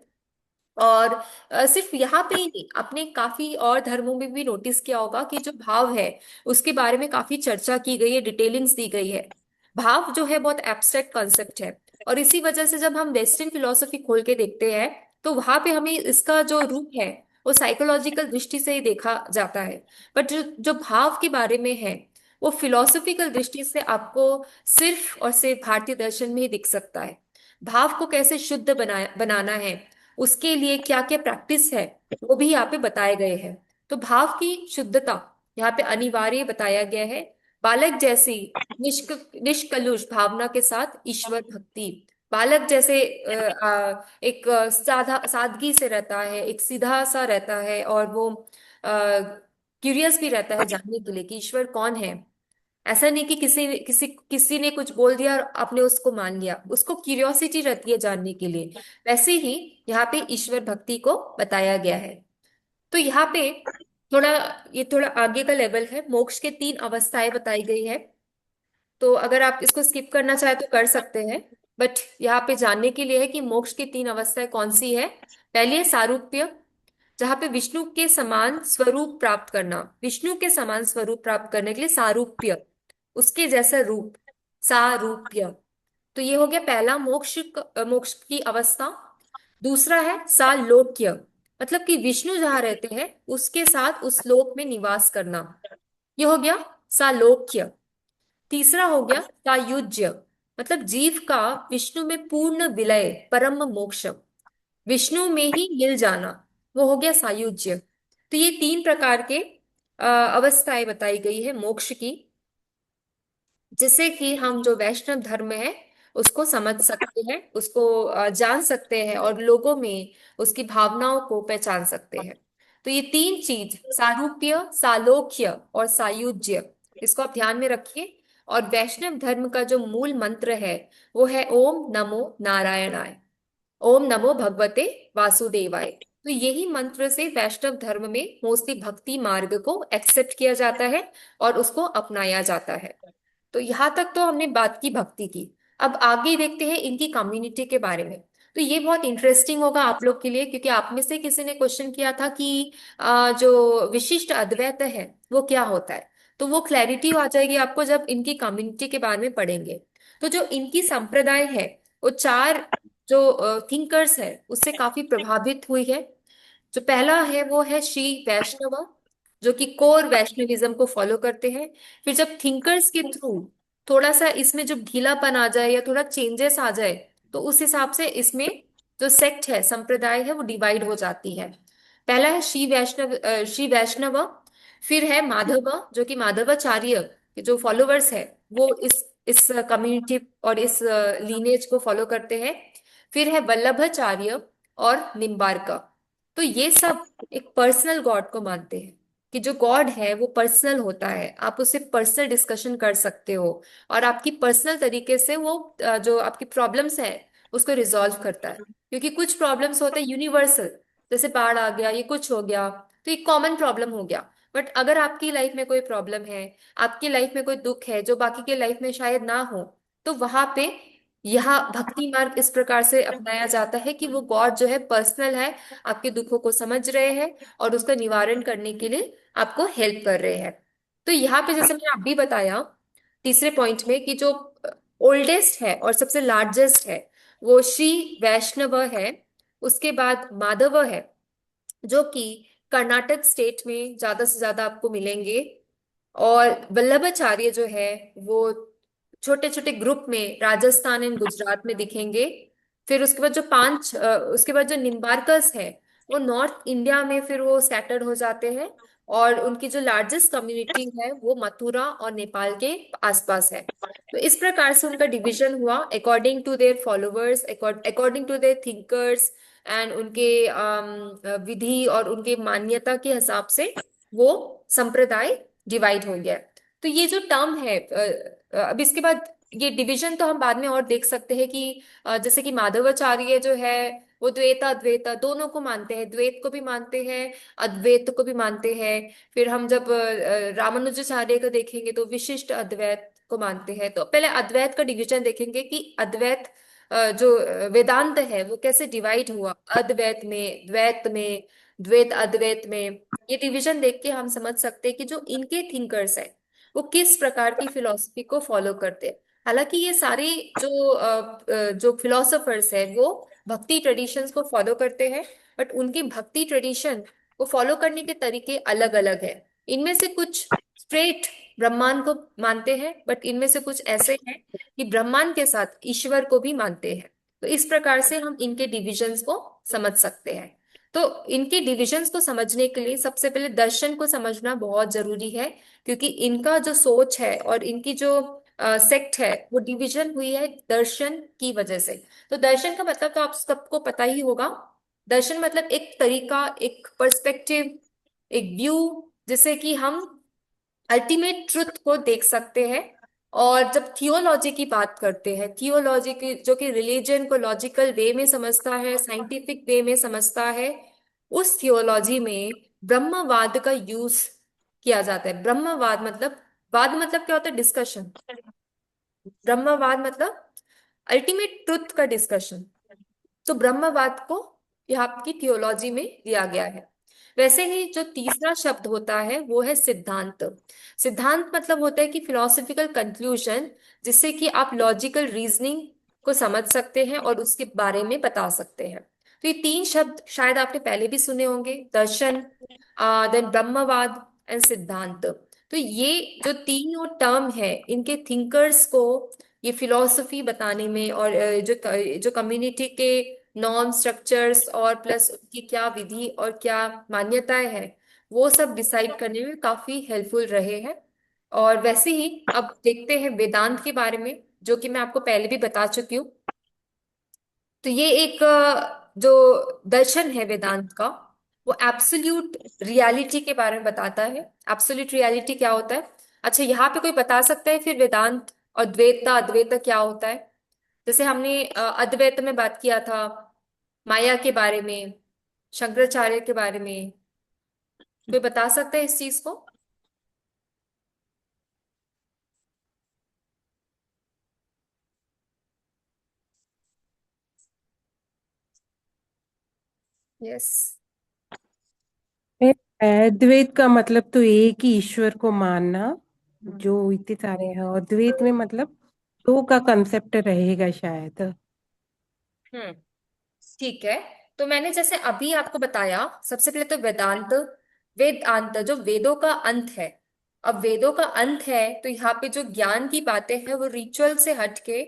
और सिर्फ यहाँ पे ही नहीं, आपने काफी और धर्मों में भी नोटिस किया होगा कि जो भाव है उसके बारे में काफी चर्चा की गई है, डिटेलिंग्स दी गई है। भाव जो है बहुत एब्स्ट्रैक्ट कॉन्सेप्ट है। और इसी वजह से जब हम वेस्टर्न फिलोसफी खोल के देखते हैं तो वहां पे हमें इसका जो रूप है वो साइकोलॉजिकल दृष्टि से ही देखा जाता है। बट जो जो भाव के बारे में है वो फिलोसफिकल दृष्टि से आपको सिर्फ और सिर्फ भारतीय दर्शन में ही दिख सकता है। भाव को कैसे शुद्ध बनाना है, उसके लिए क्या क्या प्रैक्टिस है, वो भी यहाँ पे बताए गए हैं। तो भाव की शुद्धता यहाँ पे अनिवार्य बताया गया है। बालक जैसी निष्कलुष भावना के साथ ईश्वर भक्ति, बालक जैसे एक सादगी से रहता है, एक सीधा सा रहता है, और वो क्यूरियस भी रहता है जानने के लिए कि ईश्वर कौन है। ऐसा नहीं कि किसी किसी ने कुछ बोल दिया और आपने उसको मान लिया, उसको क्यूरियोसिटी रहती है जानने के लिए। वैसे ही यहाँ पे ईश्वर भक्ति को बताया गया है। तो यहाँ पे थोड़ा ये थोड़ा आगे का लेवल है, मोक्ष के तीन अवस्थाएं बताई गई है। तो अगर आप इसको स्किप करना चाहे तो कर सकते हैं। बट यहाँ पे जानने के लिए है कि मोक्ष की तीन अवस्थाएं कौन सी है। पहली है सारूप्य, जहाँ पे विष्णु के समान स्वरूप प्राप्त करना, विष्णु के समान स्वरूप प्राप्त करने के लिए सारूप्य, उसके जैसा रूप, सारूप्य। तो ये हो गया पहला मोक्ष की अवस्था। दूसरा है सालोक्य, मतलब कि विष्णु जहाँ रहते हैं उसके साथ उस लोक में निवास करना, ये हो गया सालोक्य। तीसरा हो गया सायुज्य, मतलब जीव का विष्णु में पूर्ण विलय, परम मोक्ष, विष्णु में ही मिल जाना, वो हो गया सायुज्य। तो ये तीन प्रकार के अवस्थाएं बताई गई है मोक्ष की, जिससे कि हम जो वैष्णव धर्म है उसको समझ सकते हैं, उसको जान सकते हैं और लोगों में उसकी भावनाओं को पहचान सकते हैं। तो ये तीन चीज, सारूप्य, सालोक्य और सायुज्य, इसको आप ध्यान में रखिए। और वैष्णव धर्म का जो मूल मंत्र है वो है ओम नमो नारायणाय, ओम नमो भगवते वासुदेवाय। तो यही मंत्र से वैष्णव धर्म में मोस्टली भक्ति मार्ग को एक्सेप्ट किया जाता है और उसको अपनाया जाता है। तो यहाँ तक तो हमने बात की भक्ति की। अब आगे देखते हैं इनकी कम्युनिटी के बारे में। तो ये बहुत इंटरेस्टिंग होगा आप लोग के लिए, क्योंकि आप में से किसी ने क्वेश्चन किया था कि जो विशिष्ट अद्वैत है वो क्या होता है। तो वो क्लैरिटी आ जाएगी आपको जब इनकी कम्युनिटी के बारे में पढ़ेंगे। तो जो इनकी संप्रदाय है वो चार जो थिंकर्स है उससे काफी प्रभावित हुई है। जो पहला है वो है श्री वैष्णव, जो कि कोर वैष्णविज्म को फॉलो करते हैं। फिर जब थिंकर्स के थ्रू थोड़ा सा इसमें जब ढीलापन आ जाए या थोड़ा चेंजेस आ जाए तो उस हिसाब से इसमें जो सेक्ट है, संप्रदाय है, वो डिवाइड हो जाती है। पहला है श्री वैष्णव, फिर है माधव जो कि माधवाचार्य के जो फॉलोवर्स है वो इस कम्युनिटी और इस लीनेज को फॉलो करते हैं। फिर है वल्लभाचार्य और निम्बार्क। तो ये सब एक पर्सनल गॉड को मानते हैं कि जो गॉड है वो पर्सनल होता है, आप उससे पर्सनल डिस्कशन कर सकते हो और आपकी पर्सनल तरीके से वो जो आपकी प्रॉब्लम्स है उसको रिजॉल्व करता है। क्योंकि कुछ प्रॉब्लम्स होते हैं यूनिवर्सल, जैसे बाढ़ आ गया, ये कुछ हो गया, तो ये कॉमन प्रॉब्लम हो गया। बट अगर आपकी लाइफ में कोई प्रॉब्लम है, आपकी लाइफ में कोई दुख है जो बाकी के लाइफ में शायद ना हो, तो वहां पे यह भक्ति मार्ग इस प्रकार से अपनाया जाता है कि वो गॉड जो है पर्सनल है, आपके दुखों को समझ रहे हैं और उसका निवारण करने के लिए आपको हेल्प कर रहे हैं। तो यहाँ पे जैसे मैंने अभी बताया तीसरे पॉइंट में कि जो ओल्डेस्ट है और सबसे लार्जेस्ट है वो श्री वैष्णव है। उसके बाद माधव है जो कि कर्नाटक स्टेट में ज्यादा से ज्यादा आपको मिलेंगे। और वल्लभाचार्य जो है वो छोटे छोटे ग्रुप में राजस्थान एंड गुजरात में दिखेंगे। फिर उसके बाद उसके बाद जो निम्बार्कस है वो नॉर्थ इंडिया में फिर वो स्कैटर्ड हो जाते हैं। और उनकी जो लार्जेस्ट कम्युनिटी है वो मथुरा और नेपाल के आसपास है। तो इस प्रकार से उनका डिवीजन हुआ according to their followers, according to their thinkers and उनके विधि और उनके मान्यता के हिसाब से वो संप्रदाय डिवाइड हो गया। तो ये जो टर्म है अब इसके बाद ये डिवीजन तो हम बाद में और देख सकते हैं कि जैसे कि माधवाचार्य जो है वो द्वैत अद्वैत दोनों को मानते हैं, द्वैत को भी मानते हैं, अद्वैत को भी मानते हैं। फिर हम जब रामानुजाचार्य को देखेंगे तो विशिष्ट अद्वैत को मानते हैं। तो पहले अद्वैत का डिवीजन देखेंगे कि अद्वैत जो वेदांत है वो कैसे डिवाइड हुआ, अद्वैत में, द्वैत में, द्वैत अद्वैत में। ये डिवीजन देख के हम समझ सकते हैं कि जो इनके थिंकर्स है वो किस प्रकार की फिलॉसफी को फॉलो करते हैं। हालांकि ये सारे जो फिलोसोफर्स है वो भक्ति ट्रेडिशंस को फॉलो करते हैं, बट उनकी भक्ति ट्रेडिशन को फॉलो करने के तरीके अलग अलग है। इनमें से कुछ स्ट्रेट ब्रह्मांड को मानते हैं, बट इनमें से कुछ ऐसे हैं कि ब्रह्मांड के साथ ईश्वर को भी मानते हैं। तो इस प्रकार से हम इनके डिविजन्स को समझ सकते हैं। तो इनके डिविजन्स को समझने के लिए सबसे पहले दर्शन को समझना बहुत जरूरी है। क्योंकि इनका जो सोच है और इनकी जो सेक्ट है वो डिवीजन हुई है दर्शन की वजह से। तो दर्शन का मतलब तो आप सबको पता ही होगा। दर्शन मतलब एक तरीका, एक पर्सपेक्टिव, एक व्यू जिससे कि हम अल्टीमेट ट्रुथ को देख सकते हैं। और जब थियोलॉजी की बात करते हैं, थियोलॉजी की जो कि रिलीजन को लॉजिकल वे में समझता है, साइंटिफिक वे में समझता है, उस थियोलॉजी में ब्रह्मवाद का यूज किया जाता है। ब्रह्मवाद मतलब, वाद मतलब क्या होता है? डिस्कशन। ब्रह्मवाद मतलब अल्टीमेट ट्रुथ का डिस्कशन। तो ब्रह्मवाद को यहाँ की थियोलॉजी में दिया गया है। वैसे ही जो तीसरा शब्द होता है वो है सिद्धांत। सिद्धांत मतलब होता है कि फिलोसफिकल कंक्लूजन, जिससे कि आप लॉजिकल रीजनिंग को समझ सकते हैं और उसके बारे में बता सकते हैं। तो ये तीन शब्द शायद आपने पहले भी सुने होंगे, दर्शन, देन ब्रह्मवाद एंड सिद्धांत। तो ये जो तीनों टर्म है इनके थिंकर्स को ये फिलॉसफी बताने में और जो कम्युनिटी के नॉर्म स्ट्रक्चर्स और प्लस उनकी क्या विधि और क्या मान्यताएं हैं वो सब डिसाइड करने में काफी हेल्पफुल रहे हैं। और वैसे ही अब देखते हैं वेदांत के बारे में, जो कि मैं आपको पहले भी बता चुकी हूँ। तो ये एक जो दर्शन है वेदांत का वो एब्सोल्यूट रियलिटी के बारे में बताता है। एब्सोल्यूट रियलिटी क्या होता है? अच्छा, यहाँ पे कोई बता सकता है फिर वेदांत और द्वैता अद्वैता क्या होता है? जैसे हमने अद्वैत में बात किया था माया के बारे में, शंकराचार्य के बारे में, कोई बता सकता है इस चीज को? यस।
द्वैत का मतलब तो एक ही ईश्वर को मानना, जो इतने सारे हैं, और द्वैत में मतलब दो का कंसेप्ट रहेगा शायद।
हम्म। ठीक है। तो मैंने जैसे अभी आपको बताया, सबसे पहले तो वेदांत, वेदांत जो वेदों का अंत है। अब वेदों का अंत है तो यहाँ पे जो ज्ञान की बातें हैं वो रिचुअल से हटके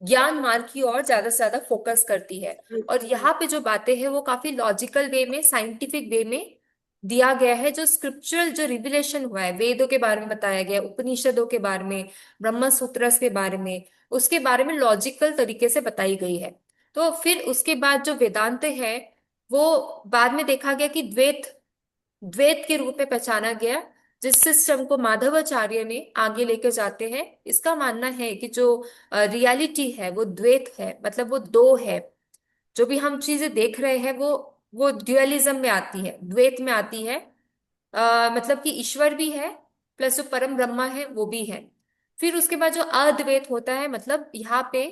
ज्ञान मार्ग की ओर ज्यादा से ज्यादा फोकस करती है। और यहाँ पे जो बातें हैं वो काफी लॉजिकल वे में, साइंटिफिक वे में दिया गया है। जो स्क्रिप्चुरल जो रिविलेशन हुआ है, वेदों के बारे में बताया गया है, उपनिषदों के बारे में, ब्रह्म सूत्र के बारे में, उसके बारे में लॉजिकल तरीके से बताई गई है। तो फिर उसके बाद जो वेदांत है वो बाद में देखा गया कि द्वैत द्वैत के रूप में पहचाना गया, जिस सिस्टम को माधवाचार्य ने आगे लेके जाते हैं। इसका मानना है कि जो रियलिटी है वो द्वैत है, मतलब वो दो है। जो भी हम चीजें देख रहे हैं वो ड्युअलिज्म में आती है, द्वैत में आती है। मतलब कि ईश्वर भी है प्लस जो परम ब्रह्मा है वो भी है। फिर उसके बाद जो अद्वैत होता है, मतलब यहाँ पे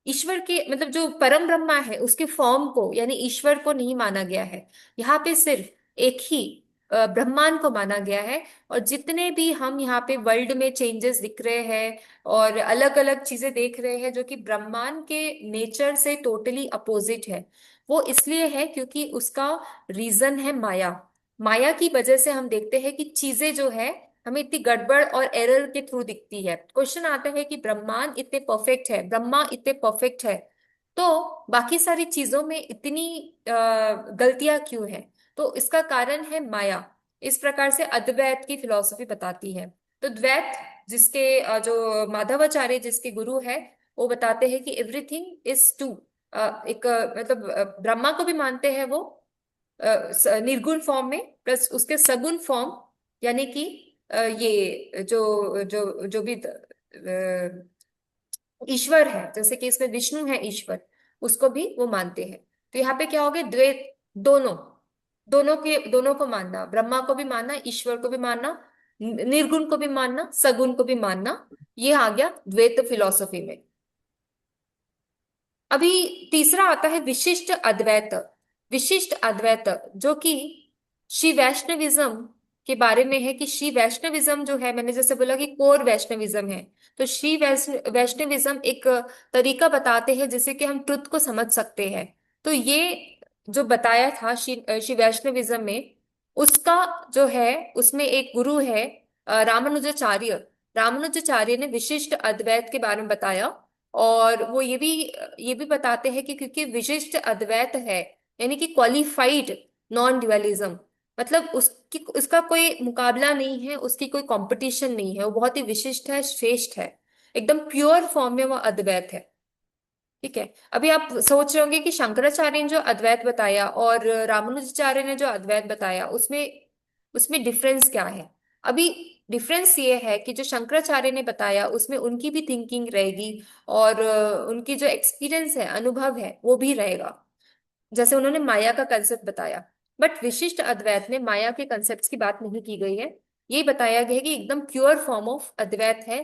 ईश्वर के, मतलब जो परम ब्रह्मा है उसके फॉर्म को यानी ईश्वर को नहीं माना गया है। यहाँ पे सिर्फ एक ही ब्रह्मांड को माना गया है। और जितने भी हम यहाँ पे वर्ल्ड में चेंजेस दिख रहे हैं और अलग अलग चीजें देख रहे हैं जो कि ब्रह्मांड के नेचर से टोटली अपोजिट है, वो इसलिए है क्योंकि उसका रीजन है माया। माया की वजह से हम देखते हैं कि चीजें जो है हमें इतनी गड़बड़ और एरर के थ्रू दिखती है। क्वेश्चन आता है कि ब्रह्मांड इतने परफेक्ट है, ब्रह्मा इतने परफेक्ट है, तो बाकी सारी चीजों में इतनी गलतियां क्यों हैं? तो इसका कारण है माया। इस प्रकार से अद्वैत की फिलॉसफी बताती है। तो द्वैत, जिसके जो माधवाचार्य जिसके गुरु है, वो बताते हैं कि एवरीथिंग इज टू। एक मतलब ब्रह्मा को भी मानते हैं वो निर्गुण फॉर्म में, प्लस उसके सगुण फॉर्म यानी कि ये जो जो जो भी ईश्वर है, जैसे कि इसमें विष्णु है ईश्वर, उसको भी वो मानते हैं। तो यहाँ पे क्या हो गया, द्वैत, दोनों दोनों को मानना, ब्रह्मा को भी मानना, ईश्वर को भी मानना, निर्गुण को भी मानना, सगुण को भी मानना, ये आ गया द्वैत फिलॉसफी में। अभी तीसरा आता है विशिष्ट अद्वैत। विशिष्ट अद्वैत जो कि श्री वैष्णविज्म के बारे में है, कि श्री वैष्णविज्म जो है, मैंने जैसे बोला कि कोर वैष्णविज्म है, तो श्री वैष्णविज्म एक तरीका बताते हैं जिससे कि हम ट्रुथ को समझ सकते हैं। तो ये जो बताया था श्री वैष्णविज्म में, उसका जो है उसमें एक गुरु है रामानुजाचार्य। रामानुजाचार्य ने विशिष्ट अद्वैत के बारे में बताया। और वो ये भी बताते हैं कि क्योंकि विशिष्ट अद्वैत है यानी कि क्वालिफाइड नॉन ड्युअलिज्म, मतलब उसकी उसका कोई मुकाबला नहीं है, उसकी कोई कंपटीशन नहीं है, वो बहुत ही विशिष्ट है, श्रेष्ठ है, एकदम प्योर फॉर्म में वो अद्वैत है। ठीक है। अभी आप सोच रहे होंगे कि शंकराचार्य ने जो अद्वैत बताया और रामानुजाचार्य ने जो अद्वैत बताया, उसमें उसमें डिफरेंस क्या है? अभी डिफरेंस ये है कि जो शंकराचार्य ने बताया उसमें उनकी भी थिंकिंग रहेगी और उनकी जो एक्सपीरियंस है, अनुभव है, वो भी रहेगा। जैसे उन्होंने माया का कंसेप्ट बताया, बट विशिष्ट अद्वैत में माया के कंसेप्ट की बात नहीं की गई है। ये बताया गया है कि एकदम प्योर फॉर्म ऑफ अद्वैत है,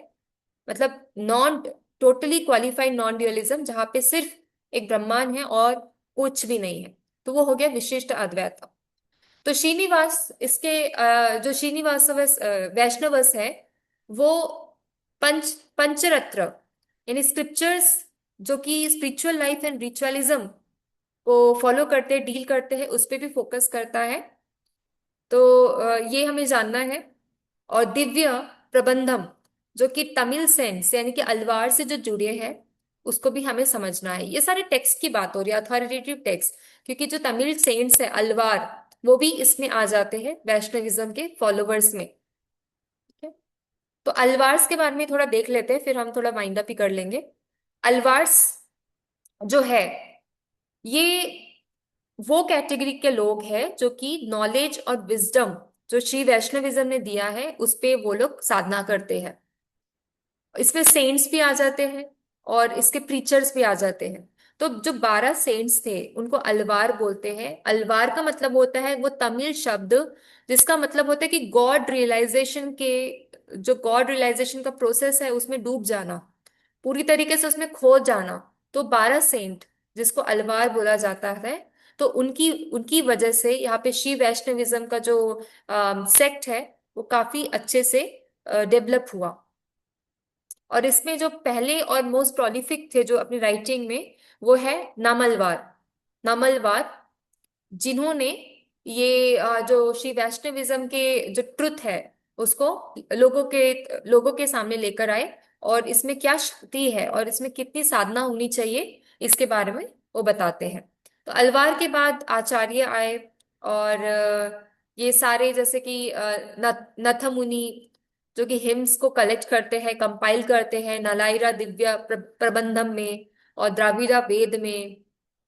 मतलब non totally qualified non dualism, जहां पे सिर्फ एक ब्रह्मांड है और कुछ भी नहीं है। तो वो हो गया विशिष्ट अद्वैत। तो श्रीनिवास इसके जो श्रीनिवास वैष्णवस है, वो पंचरत्न यानी स्क्रिप्चर्स, जो कि स्पिरिचुअल लाइफ एंड रिचुअलिज्म को फॉलो करते हैं, डील करते हैं, उस पर भी फोकस करता है। तो ये हमें जानना है। और दिव्य प्रबंधम, जो कि तमिल सेंस यानी कि अलवार से जो जुड़े हैं, उसको भी हमें समझना है। ये सारे टेक्स्ट की बात हो रही है, अथॉरिटेटिव टेक्स्ट, क्योंकि जो तमिल सेंट्स है अलवार, वो भी इसमें आ जाते हैं वैष्णविज्म के फॉलोवर्स में। ठीक है। तो अलवार्स के बारे में थोड़ा देख लेते हैं, फिर हम थोड़ा वाइंड अप ही कर लेंगे। अलवार्स जो है, ये वो कैटेगरी के लोग हैं जो कि नॉलेज और विजडम जो श्री वैष्णविज्म ने दिया है उस पे वो लोग साधना करते हैं। इसमें सेंट्स भी आ जाते हैं और इसके प्रीचर्स भी आ जाते हैं। तो जो 12 सेंट्स थे उनको अलवार बोलते हैं। अलवार का मतलब होता है, वो तमिल शब्द जिसका मतलब होता है कि गॉड रियलाइजेशन के, जो गॉड रियलाइजेशन का प्रोसेस है उसमें डूब जाना, पूरी तरीके से उसमें खो जाना। तो 12 सेंट जिसको अलवार बोला जाता है, तो उनकी उनकी वजह से यहाँ पे श्री वैष्णविज्म का जो सेक्ट है वो काफी अच्छे से डेवलप हुआ। और इसमें जो पहले और मोस्ट प्रोलिफिक थे जो अपनी राइटिंग में, वो है नामलवार। नामलवार जिन्होंने ये जो श्री वैष्णविज्म के जो ट्रुथ है उसको लोगों के सामने लेकर आए और इसमें क्या शक्ति है और इसमें कितनी साधना होनी चाहिए, इसके बारे में वो बताते हैं। तो अलवार के बाद आचार्य आए, और ये सारे जैसे कि नथ मुनि, जो कि हिम्स को कलेक्ट करते हैं, कंपाइल करते हैं नलाइरा दिव्य प्रबंधम में और द्राविड़ा वेद में।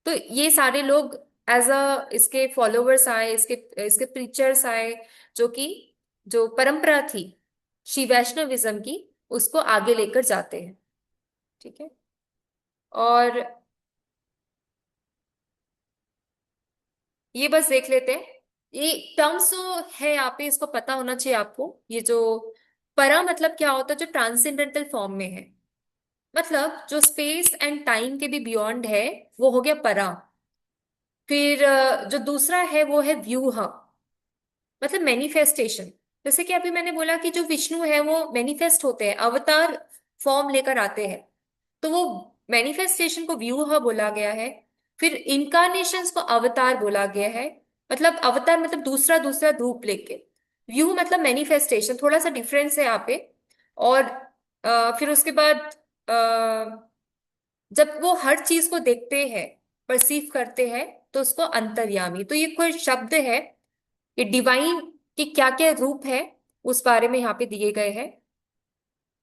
तो ये सारे लोग एज अ इसके फॉलोवर्स आए, इसके इसके प्रीचर्स आए, जो कि जो परंपरा थी श्री वैष्णविज्म की, उसको आगे लेकर जाते हैं। ठीक है। और ये बस देख लेते हैं, ये टर्म्स जो है यहाँ पे, इसको पता होना चाहिए आपको। ये जो परा मतलब क्या होता है, जो ट्रांसेंडेंटल फॉर्म में है, मतलब जो स्पेस एंड टाइम के भी बियॉन्ड है, वो हो गया परा। फिर जो दूसरा है वो है व्यूह, मतलब मैनिफेस्टेशन। जैसे कि अभी मैंने बोला कि जो विष्णु है वो मैनिफेस्ट होते हैं, अवतार फॉर्म लेकर आते हैं, तो वो मैनिफेस्टेशन को व्यूह बोला गया है। फिर इनकारनेशंस को अवतार बोला गया है, मतलब अवतार मतलब दूसरा दूसरा रूप लेके। व्यू मतलब मैनिफेस्टेशन, थोड़ा सा डिफरेंस है यहाँ पे। और फिर उसके बाद जब वो हर चीज को देखते हैं, परसीव करते हैं, तो उसको अंतर्यामी। तो ये कोई शब्द है, ये डिवाइन के क्या क्या रूप है उस बारे में यहाँ पे दिए गए हैं।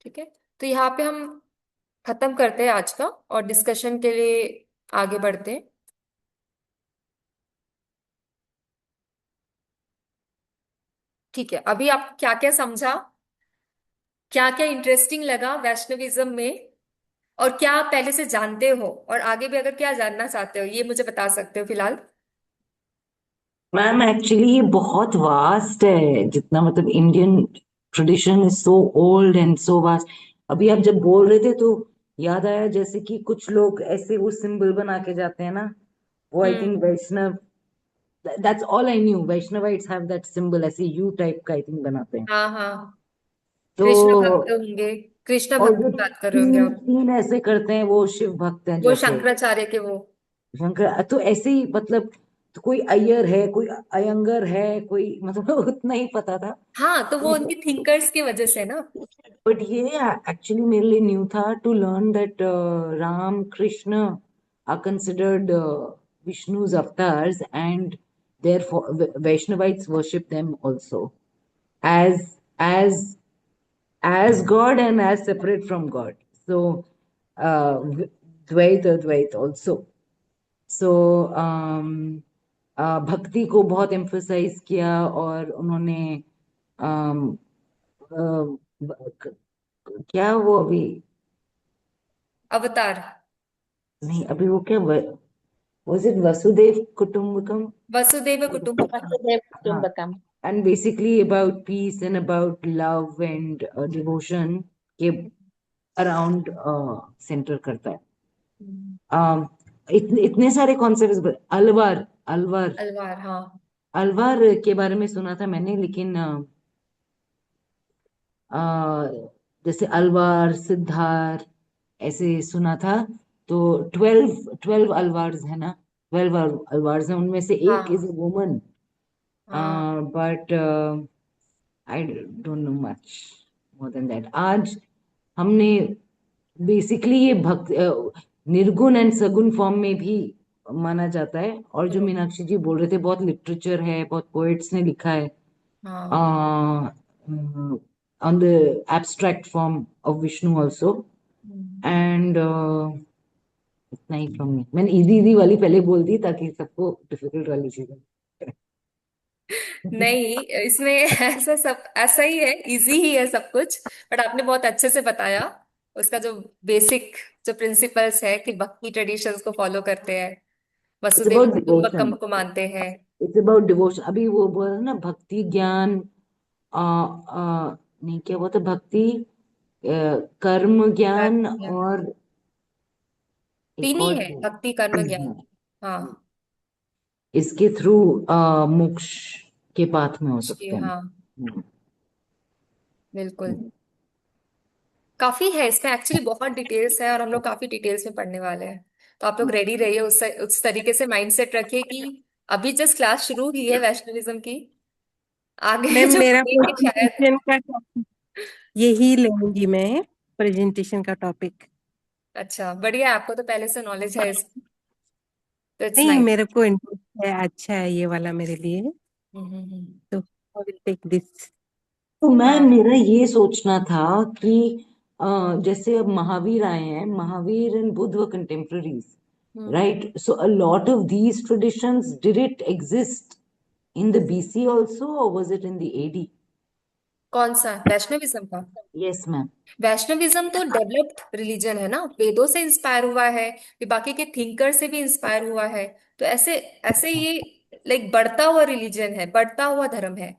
ठीक है। तो यहाँ पे हम खत्म करते हैं आज का, और डिस्कशन के लिए आगे बढ़ते हैं। ठीक है, अभी आप क्या क्या समझा, क्या क्या इंटरेस्टिंग लगा वैष्णविज्म में, और क्या आप पहले से जानते हो, और आगे भी अगर क्या जानना चाहते हो, ये मुझे बता सकते हो फिलहाल।
मैम एक्चुअली ये बहुत वास्ट है, जितना मतलब Indian tradition is so old and so vast. अभी आप जब बोल रहे थे तो याद आया, जैसे कि कुछ लोग ऐसे वो सिंबल बना के जाते हैं ना, वो I
hmm.
Think Vaishnav, that's all I knew, Vaishnavites have that symbol, ऐसे यू टाइप का आई थिंक बनाते हैं।
हाँ हाँ,
तो
कृष्ण भक्त होंगे, कृष्ण
और
भक्त
जो
की बात कर रहे होंगे
तीन
आप।
तीन ऐसे करते हैं वो शिव भक्त हैं
वो
जैसे।
शंकराचार्य के वो।
शंकर तो ऐसे ही मतलब, तो कोई अय्यर है, कोई अयंगर है, कोई मतलब उतना ही पता था।
हाँ, तो वो उनकी थिंकर्स की वजह से ना।
बट ये एक्चुअली मेरे लिए न्यू था to learn that Ram Krishna are considered Vishnu's avatars, and therefore Vaishnavites worship them also as as as God and as separate from God. So Dvaita Advaita also. सो भक्ति को बहुत एम्फसाइज किया, और उन्होंने um, क्या वो अभी,
अवतार।
नहीं अभी वो क्या, वाज इट वसुदेव कुटुंबकम?
वसुदेव कुटुंबकम।
वसुदेव
हाँ,
कुटुंबकम।
And basically about peace and about love and devotion के अराउंड सेंटर करता है।
हम्म।
इतने सारे कॉन्सेप्ट, अलवार अलवार
अलवार, हाँ।
अलवार के बारे में सुना था मैंने, लेकिन अ, जैसे अलवार सिद्धार ऐसे सुना था। तो 12 अलवार्स है ना, 12 अलवार्स है, उनमें से एक इज
हाँ
अ वुमन।
हाँ।
But I don't know much more than that. आज हमने बेसिकली ये भक्त निर्गुण एंड सगुण फॉर्म में भी माना जाता है। और जो
हम्म।
मीनाक्षी जी बोल रहे थे, बहुत लिटरेचर है, बहुत पोएट्स ने लिखा है
हाँ।
on the abstract form of Vishnu also.
Hmm.
And इतना ही फ्रॉम मी। मैंने इजी इजी वाली पहले बोल दी ताकि सबको डिफिकल्ट वाली चीजें।
नहीं, इसमें ऐसा सब ऐसा ही है, इजी ही है सब कुछ। बट आपने बहुत अच्छे से बताया उसका जो बेसिक, जो प्रिंसिपल्स है कि भक्ति ट्रेडिशंस को फॉलो करते हैं,
इट्स
वसुदेव
अबाउट
कुटुंबकम
डिवोशन,
को मानते हैं।
It's about devotion. अभी वो बोला ना भक्ति ज्ञान, नहीं क्या बोलते, भक्ति कर्म ज्ञान
ज्ञान।
और
तीन
एक
ही
और
है, भक्ति कर्म ज्ञान। हाँ।
इसके थ्रू मोक्ष के पाथ में हो सकते हैं।
हाँ, बिल्कुल। काफी है इसमें एक्चुअली, बहुत डिटेल्स है, और हम लोग काफी डिटेल्स में पढ़ने वाले हैं। तो आप लोग रेडी रहिए, उस तरीके से माइंडसेट रखिए कि अभी जस्ट क्लास शुरू हुई है वैष्णविज्म की, आगे
मैम
जो
मेरा
पढ़ेंगे शायद।
प्रेजेंटेशन का टॉपिक यही लूंगी मैं। प्रेजेंटेशन का टॉपिक।
अच्छा, बढ़िया है, आपको तो पहले से नॉलेज है इसकी, तो इट्स
नहीं,
नाइस।
मेरे को इंटरेस्ट है, अच्छा है ये वाला मेरे लिए, तो आई विल टेक दिस।
तो मैम
हाँ।
मेरा ये सोचना था कि जैसे अब महावीर आए हैं, Mahavir and Buddha were contemporaries,
hmm.
Right? So a lot of these traditions did it exist in the BC also, or was it in the AD?
कौन सा, वैष्णविज्म का?
Yes, ma'am.
वैष्णविज्म तो डेवलप्ड रिलीजन है ना, वेदों से इंस्पायर हुआ है, फिर बाकी के थिंकर से भी इंस्पायर हुआ है। तो ऐसे ऐसे ये लाइक बढ़ता हुआ रिलीजन है, बढ़ता हुआ धर्म है।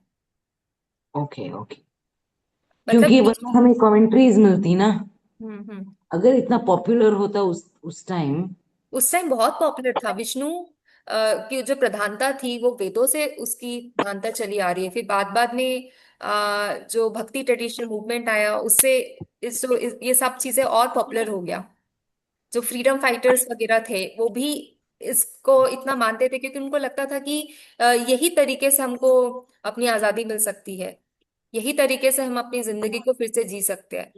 Okay, okay.
मतलब
क्योंकि वरना हमें कमेंट्रीज मिलती ना,
हम्म।
अगर इतना पॉपुलर होता उस टाइम।
उस टाइम बहुत पॉपुलर था विष्णु की जो प्रधानता थी वो वेदों से उसकी प्रधानता चली आ रही है। फिर बाद बाद में जो भक्ति ट्रेडिशनल मूवमेंट आया उससे ये सब चीजें और पॉपुलर हो गया। जो फ्रीडम फाइटर्स वगैरह थे वो भी इसको इतना मानते थे क्योंकि उनको लगता था कि यही तरीके से हमको अपनी आजादी मिल सकती है, यही तरीके से हम अपनी जिंदगी को फिर से जी सकते हैं।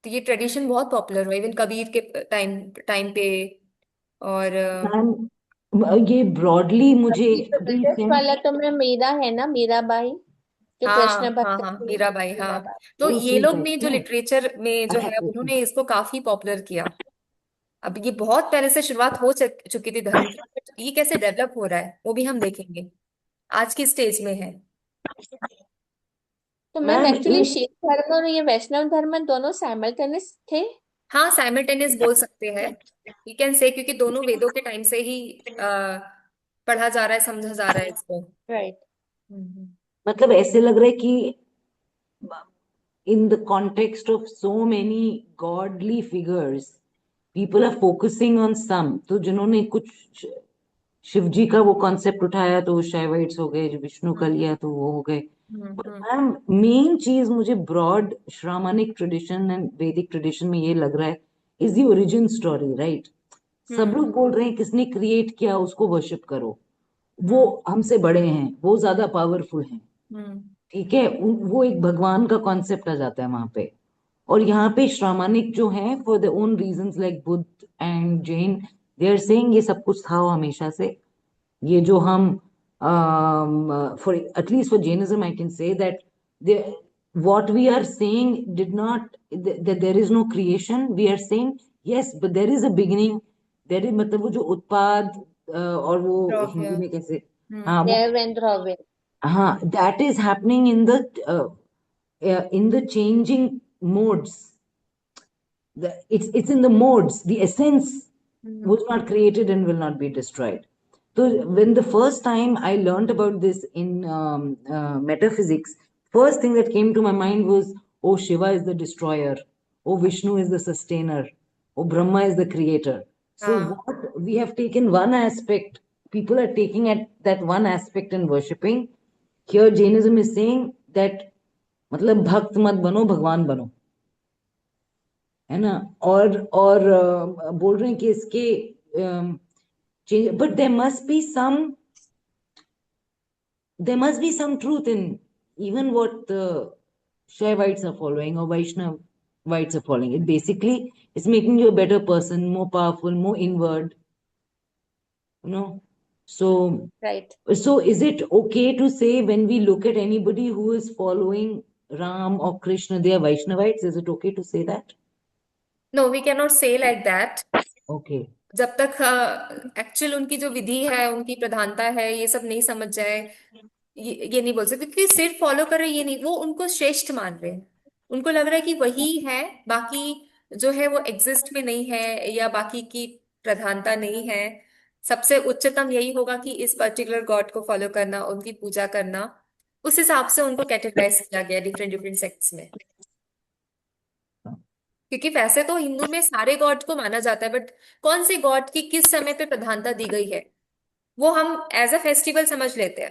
तो ये ट्रेडिशन बहुत पॉपुलर हुआ इवन कबीर के टाइम टाइम पे। और
मैम ये ब्रॉडली मुझे
तो
अभी
लेटेस्ट
सेंस।
वाला तो मैं मीरा है ना, मीराबाई, जो
हाँ
कृष्ण
हाँ
भक्त
हाँ,
थी।
मीराबाई, हाँ।
मीराबाई।
तो ये
उसी
लोग
टाइप
ने जो
में।
लिटरेचर में जो
अच्छा,
है उन्होंने इसको काफी पॉपुलर किया। अब ये बहुत पहले से शुरुआत हो चुकी थी धर्म की, बट ये कैसे डेवलप हो रहा है वो भी हम देखेंगे, आज की स्टेज में है।
तो मैम
मैम
एक्चुअली
एक
शिव धर्म और ये वैष्णव धर्म दोनों साइमल्टेनियस थे।
हाँ, साइमल्टेनियस बोल सकते हैं, यू कैन से, क्योंकि दोनों वेदों के टाइम से ही पढ़ा जा रहा है, समझा जा रहा है इसको।
राइट।
हम्म।
मतलब ऐसे लग रहा है कि in the context of so many godly figures, people are focusing on some. तो जिन्होंने कुछ शिव जी का वो कॉन्सेप्ट उठाया तो वो शाइवाइट्स हो गए, जो विष्णु का लिया तो वो हो गए।
हम्म।
मैम मेन चीज मुझे ब्रॉड श्रामणिक ट्रेडिशन एंड वैदिक ट्रेडिशन में ये लग रहा है, is the origin story, right? सब
हम्म।
लोग बोल रहे हैं किसने क्रिएट किया उसको वर्शिप करो, वो
हम्म।
हमसे बड़े हैं, वो ज्यादा पावरफुल हैं।
हम्म।
ठीक है, वो एक भगवान का कॉन्सेप्ट आ जाता है वहां पे। और यहाँ पे श्रामानिक जो है for the own reasons like Buddha and Jain, they are saying ये सब कुछ था हमेशा से। ये जो हम for at least for Jainism I can say that what we are saying did not, that there is no creation, we are saying yes but there is a beginning, there is, मतलब वो जो उत्पाद और वो
द्रव्य।
हिंदी में कैसे,
हम्म।
हाँ वो,
देव एंड द्रव्य।
हाँ that is happening in the changing modes. It's in the modes. The essence was not created and will not be destroyed. So when the first time I learned about this in metaphysics, first thing that came to my mind was, oh, Shiva is the destroyer, oh, Vishnu is the sustainer, oh, Brahma is the creator. So
हाँ।
what we have taken one aspect, people are taking at that one aspect and worshipping. Here Jainism is saying that मतलब भक्त मत बनो, भगवान बनो, है ना? और बोल रहे हैं कि इसके change, but there must be some truth in even what the Shaivites are following or Vaishnavites are following. It basically is making you a better person, more powerful, more inward, you know. So,
right.
so is it okay to say when we look at anybody who is following Ram or Krishna, they are Vaishnavites? Is it okay to say that?
No, we can not say like that.
Okay.
जब तक actual उनकी जो विधि है, उनकी प्रधानता है, ये सब नहीं समझ जाए, ये नहीं बोल सकते, क्योंकि सिर्फ फॉलो कर रहे, ये नहीं, वो उनको श्रेष्ठ मान रहे हैं। उनको लग रहा है कि वही है, बाकी जो है वो एग्जिस्ट में नहीं है, या बाकी की प्रधानता नहीं है। सबसे उच्चतम यही होगा कि इस पर्टिकुलर गॉड को फॉलो करना, उनकी पूजा करना। उस हिसाब से उनको कैटेगराइज किया गया डिफरेंट डिफरेंट सेक्ट्स में। क्योंकि वैसे तो हिंदू में सारे गॉड को माना जाता है, बट कौन से गॉड की किस समय पे प्रधानता दी गई है वो हम एज अ फेस्टिवल समझ लेते हैं।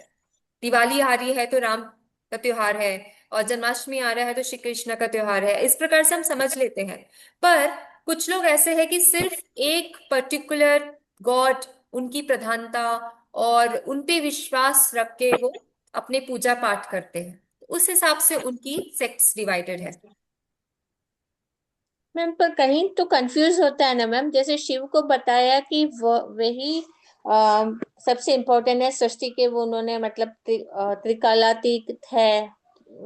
दिवाली आ रही है तो राम का त्योहार है, और जन्माष्टमी आ रहा है तो श्री कृष्ण का त्योहार है, इस प्रकार से हम समझ लेते हैं। पर कुछ लोग ऐसे हैं कि सिर्फ एक पर्टिकुलर गॉड, उनकी प्रधानता और उन पे विश्वास रख के वो अपने पूजा पाठ करते हैं, उस हिसाब से उनकी सेक्ट्स डिवाइडेड है।
मैम पर कहीं तो कंफ्यूज होता है ना मैम, जैसे शिव को बताया कि वही सबसे इम्पोर्टेंट है सृष्टि के, वो उन्होंने मतलब त्रिकालातीत है,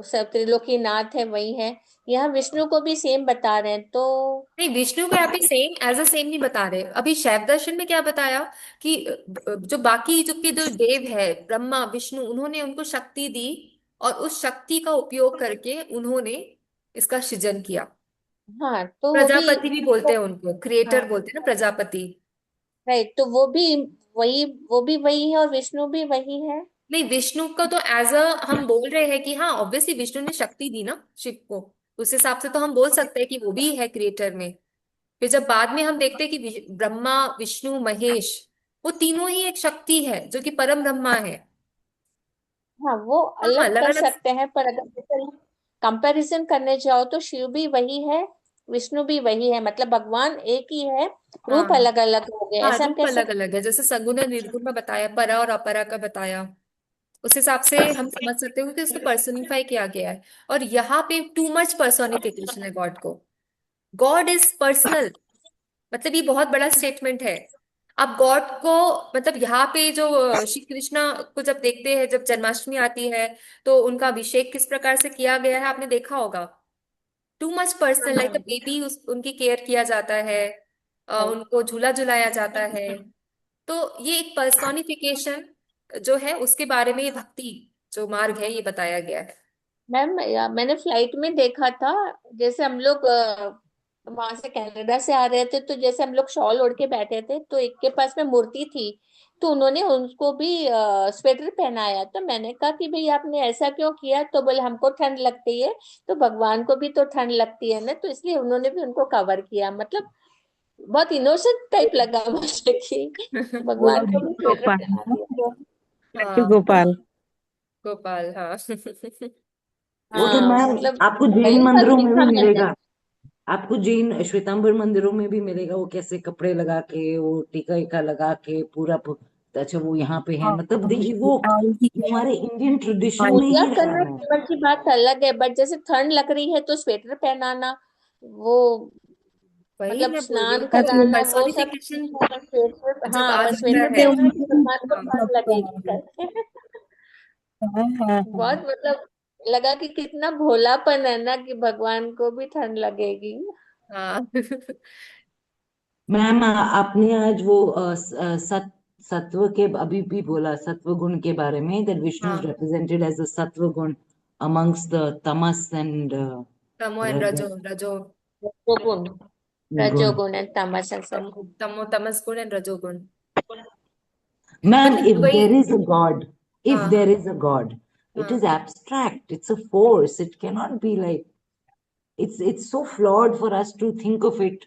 सब त्रिलोकीनाथ है वही है। यहाँ विष्णु को भी सेम बता रहे हैं तो।
नहीं, विष्णु को यहाँ पे सेम एज अ सेम नहीं बता रहे। अभी शैव दर्शन में क्या बताया कि जो बाकी जो के जो देव है, ब्रह्मा विष्णु, उन्होंने उनको शक्ति दी और उस शक्ति का उपयोग करके उन्होंने इसका सृजन किया।
हाँ तो वो भी।
प्रजापति भी बोलते हैं उनको, क्रिएटर
हाँ
बोलते हैं ना, प्रजापति।
राइट, तो वो भी वही, वो भी वही है और विष्णु भी वही है।
नहीं, विष्णु का तो एज अ हम बोल रहे हैं कि हाँ ऑब्वियसली विष्णु ने शक्ति दी ना शिव को, उस हिसाब से तो हम बोल सकते हैं कि वो भी है क्रिएटर में। फिर जब बाद में हम देखते हैं कि ब्रह्मा विष्णु महेश, वो तीनों ही एक शक्ति है जो कि परम ब्रह्मा है।
हाँ वो
हाँ,
अलग
अलग
कर
अलग।
सकते हैं, पर अगर कंपैरिजन करने जाओ तो शिव भी वही है, विष्णु भी वही है, मतलब भगवान एक ही है, रूप
हाँ
अलग अलग हो गए,
हाँ,
ऐसा हम
रूप
कह
अलग
सकते
अलग है, जैसे सगुण और निर्गुण में बताया, परा और अपरा का बताया। उस हिसाब से हम समझ सकते हो कि उसको पर्सोनिफाई किया गया है। और यहाँ पे टू मच पर्सोनिफिकेशन है गॉड को। गॉड इज पर्सनल, मतलब ये बहुत बड़ा स्टेटमेंट है। अब गॉड को, मतलब यहाँ पे जो श्री कृष्णा को जब देखते हैं, जब जन्माष्टमी आती है, तो उनका अभिषेक किस प्रकार से किया गया है आपने देखा होगा। टू मच पर्सनल, लाइक
हैं।
बेबी, उस उनकी केयर किया जाता है,
राइट
उनको झूला झुलाया जाता है। तो ये एक पर्सोनिफिकेशन जो है, उसके बारे में ये भक्ति जो मार्ग है ये बताया गया है।
मैम, मैंने फ्लाइट में देखा था, जैसे हम लोग वहां से कनाडा से आ रहे थे, तो जैसे हम लोग शॉल ओढ़ के बैठे थे तो एक के पास में मूर्ति थी, तो उन्होंने उनको भी स्वेटर पहनाया, तो मैंने कहा कि भाई आपने ऐसा क्यों किया, तो बोले हमको ठंड लगती है, तो भगवान को भी तो ठंड लगती है ना, तो इसलिए उन्होंने भी उनको कवर किया, मतलब बहुत इनोसेंट टाइप लगा मुझे कि
वो
भगवान को भी
लड्डू
स्वेटर
गोपाल
पहना
ना,
दिया।
लड्डू
हाँ,
गोपाल।
गोपाल, हाँ।
वो तो
हाँ
मैम
मतलब
आपको जैन
कई बार
मंदिरों में भी
सीखा मैंने।
मिलेगा। आपको जैन श्वेतांबर मंदिरों में भी मिलेगा, वो कैसे कपड़े लगा के, वो टीका ईका लगा के पूरा अच्छा वो यहाँ पे है,
हाँ
मतलब
हाँ,
वो
आई भी है।
हमारे इंडियन ट्रेडिशन
आई
में
पूजा
ही रहा
करना
है।
नंबर की बात अलग है, बट जैसे ठंड लग रही है तो स्वेटर पहनाना, वो
वही
मतलब
मैं बोल रही
स्नान
हूँ कि जो
कराना, वो सब
पर्सोनिफिकेशन
स्वेटर,
जब
हाँ
आ
बस
जाता
स्वेटर
है।
से
पहनना है कि
उनकी
भगवान को
हाँ,
ठंड
सबका
लगेगी
है।
करके।
हाँ हाँ
बहुत
हाँ।
मतलब लगा कि कितना भोलापन है ना कि भगवान को भी ठंड लगेगी।
हाँ।
मैम आपने आज वो सत्व के अभी भी बोला, सत्व गुण के बारे में, दैट विष्णु इज
हाँ,
रिप्रेजेंटेड एज द सत्व गुण अमंग्स द तमस एंड
तमो एंड रजो, रजो
रजोगुण,
गुण।
रजोगुण है तमस असल।
तमो तमस गुण एंड रजोगुण।
Ma'am,
मतलब
if
वही।
there is a God, if
हाँ
there
हाँ
is a God, it is
हाँ,
abstract. It's a force. It cannot be like it's so flawed for us to think of it.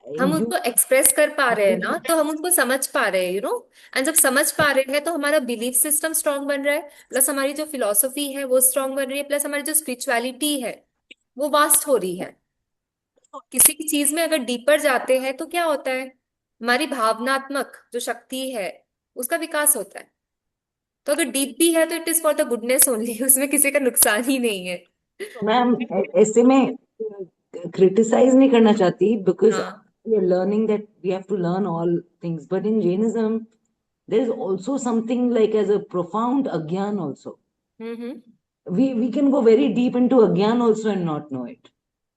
हम
You
उसको express कर पा रहे हैं ना, तो हम उनको समझ पा रहे हैं, एंड जब समझ पा रहे हैं तो हमारा बिलीफ सिस्टम स्ट्रांग बन रहा है, प्लस हमारी जो फिलॉसफी है वो स्ट्रांग बन रही है, प्लस हमारी जो स्पिरिचुअलिटी है वो वास्ट हो रही है। किसी की चीज में अगर डीपर जाते हैं तो क्या होता है, हमारी भावनात्मक जो शक्ति है उसका विकास होता है। तो अगर डीप भी है तो it is for the goodness only, उसमें किसी का नुकसान ही नहीं है।
मैम ऐसे में क्रिटिसाइज नहीं करना चाहती, because
हाँ।
we are learning that we have to learn all things, but in Jainism there is also something like as a profound agyan also.
Hmm.
We can go very deep into agyan also and not know it.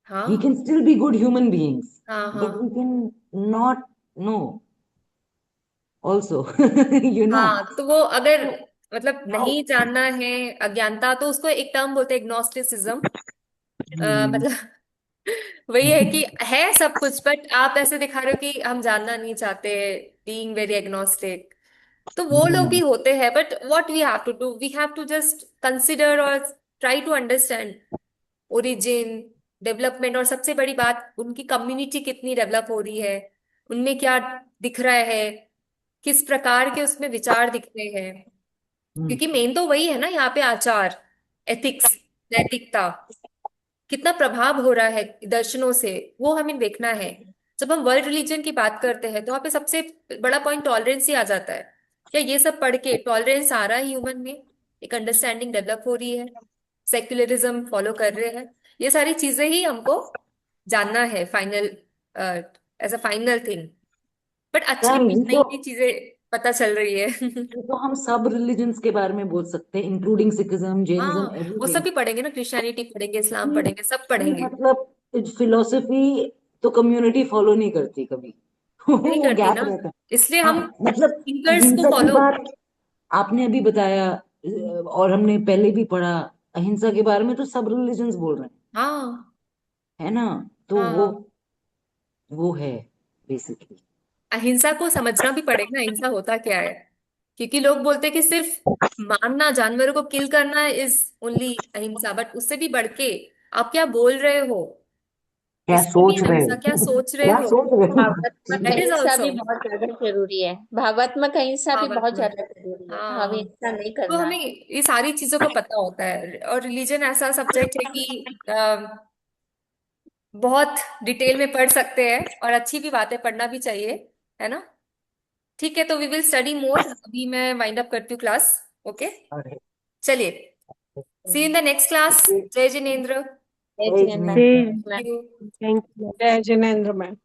We
हाँ
can still be good human beings,
हाँ
but we
हाँ
can not know also. you know.
हाँ, तो वो अगर मतलब नहीं जानना है, अज्ञानता, तो उसको एक टर्म बोलते हैं एग्नोस्टिसिज्म।
हम्म,
मतलब वही है कि है सब कुछ, बट आप ऐसे दिखा रहे हो कि हम जानना नहीं चाहते, बीइंग वेरी एग्नोस्टिक। तो वो लोग भी
हम्म,
होते हैं, but what we have to do, we have to just consider और try to understand origin, development, और सबसे बड़ी बात उनकी कम्युनिटी कितनी डेवलप हो रही है, उनमें क्या दिख रहा है, किस प्रकार के उसमें विचार दिखते हैं।
हम्म,
क्योंकि मेन तो वही है ना यहाँ पे, आचार, एथिक्स, नैतिकता, कितना प्रभाव हो रहा है दर्शनों से, वो हमें देखना है। जब हम वर्ल्ड रिलीजन की बात करते हैं तो वहाँ पे सबसे बड़ा पॉइंट टॉलरेंस ही आ जाता है। क्या ये सब पढ़ के टॉलरेंस आ रहा है ह्यूमन में, एक अंडरस्टैंडिंग डेवलप हो रही है, सेक्युलरिज्म फॉलो कर रहे हैं, ये सारी चीजें ही हमको जानना है final, as a final thing. But अच्छी
यार
नई नई चीजें पता चल रही है।
ये तो हम सब रिलीजन्स के बारे में बोल सकते हैं, इंक्लूडिंग सिखिज्म, जैनिज्म,
हाँ, वो सब
एवरीथिंग।
भी पढ़ेंगे ना, क्रिश्चियनिटी पढ़ेंगे, इस्लाम
कि
पढ़ेंगे, सब
कि
पढ़ेंगे।
मतलब फिलोसफी तो कम्युनिटी फॉलो नहीं करती कभी।
नहीं
वो
करती
गैप
ना,
रहता है।
इसलिए
हाँ,
हम
मतलब
थिंकर्स को
अहिंसा की
फॉलो।
बात आपने अभी बताया, और हमने पहले भी पढ़ा, अहिंसा के बारे में तो सब रिलीजन्स बोल रहे हैं,
हाँ
है ना? तो
हाँ,
वो है बेसिकली।
अहिंसा को समझना भी पड़ेगा, अहिंसा होता क्या है। क्योंकि लोग बोलते हैं कि सिर्फ मारना, जानवरों को किल करना इज ओनली अहिंसा, बट उससे भी बढ़ के आप क्या बोल रहे हो,
क्या
इसमें भी
सोच रहे
अहिंसा, क्या
हो?
सोच रहे
क्या
हो,
सोच रहे हो?
भावात्मक
दैट इज
अहिंसा
ऑल्सो।
भी बहुत ज्यादा जरूरी है, भावात्मक अहिंसा भी बहुत
भावात्मक,
ज्यादा जरूरी है, भाव
हाँ।
हिंसा नहीं
तो
करना
हमें
है।
ये सारी चीजों का पता होता है, और रिलीजन ऐसा सब्जेक्ट है कि बहुत डिटेल में पढ़ सकते हैं, और अच्छी भी बातें, पढ़ना भी चाहिए, है ना। ठीक है, तो वी विल स्टडी मोर। अभी मैं वाइंड अप करती हूँ क्लास। ओके,
अरे,
चलिए, सी इन द नेक्स्ट क्लास। जय जिनेन्द्र।
जय
जय
जिनेंद्र।
जय
जिनेंद्र।
यू।
Thank you.
जय जिनेन्द्र मैम।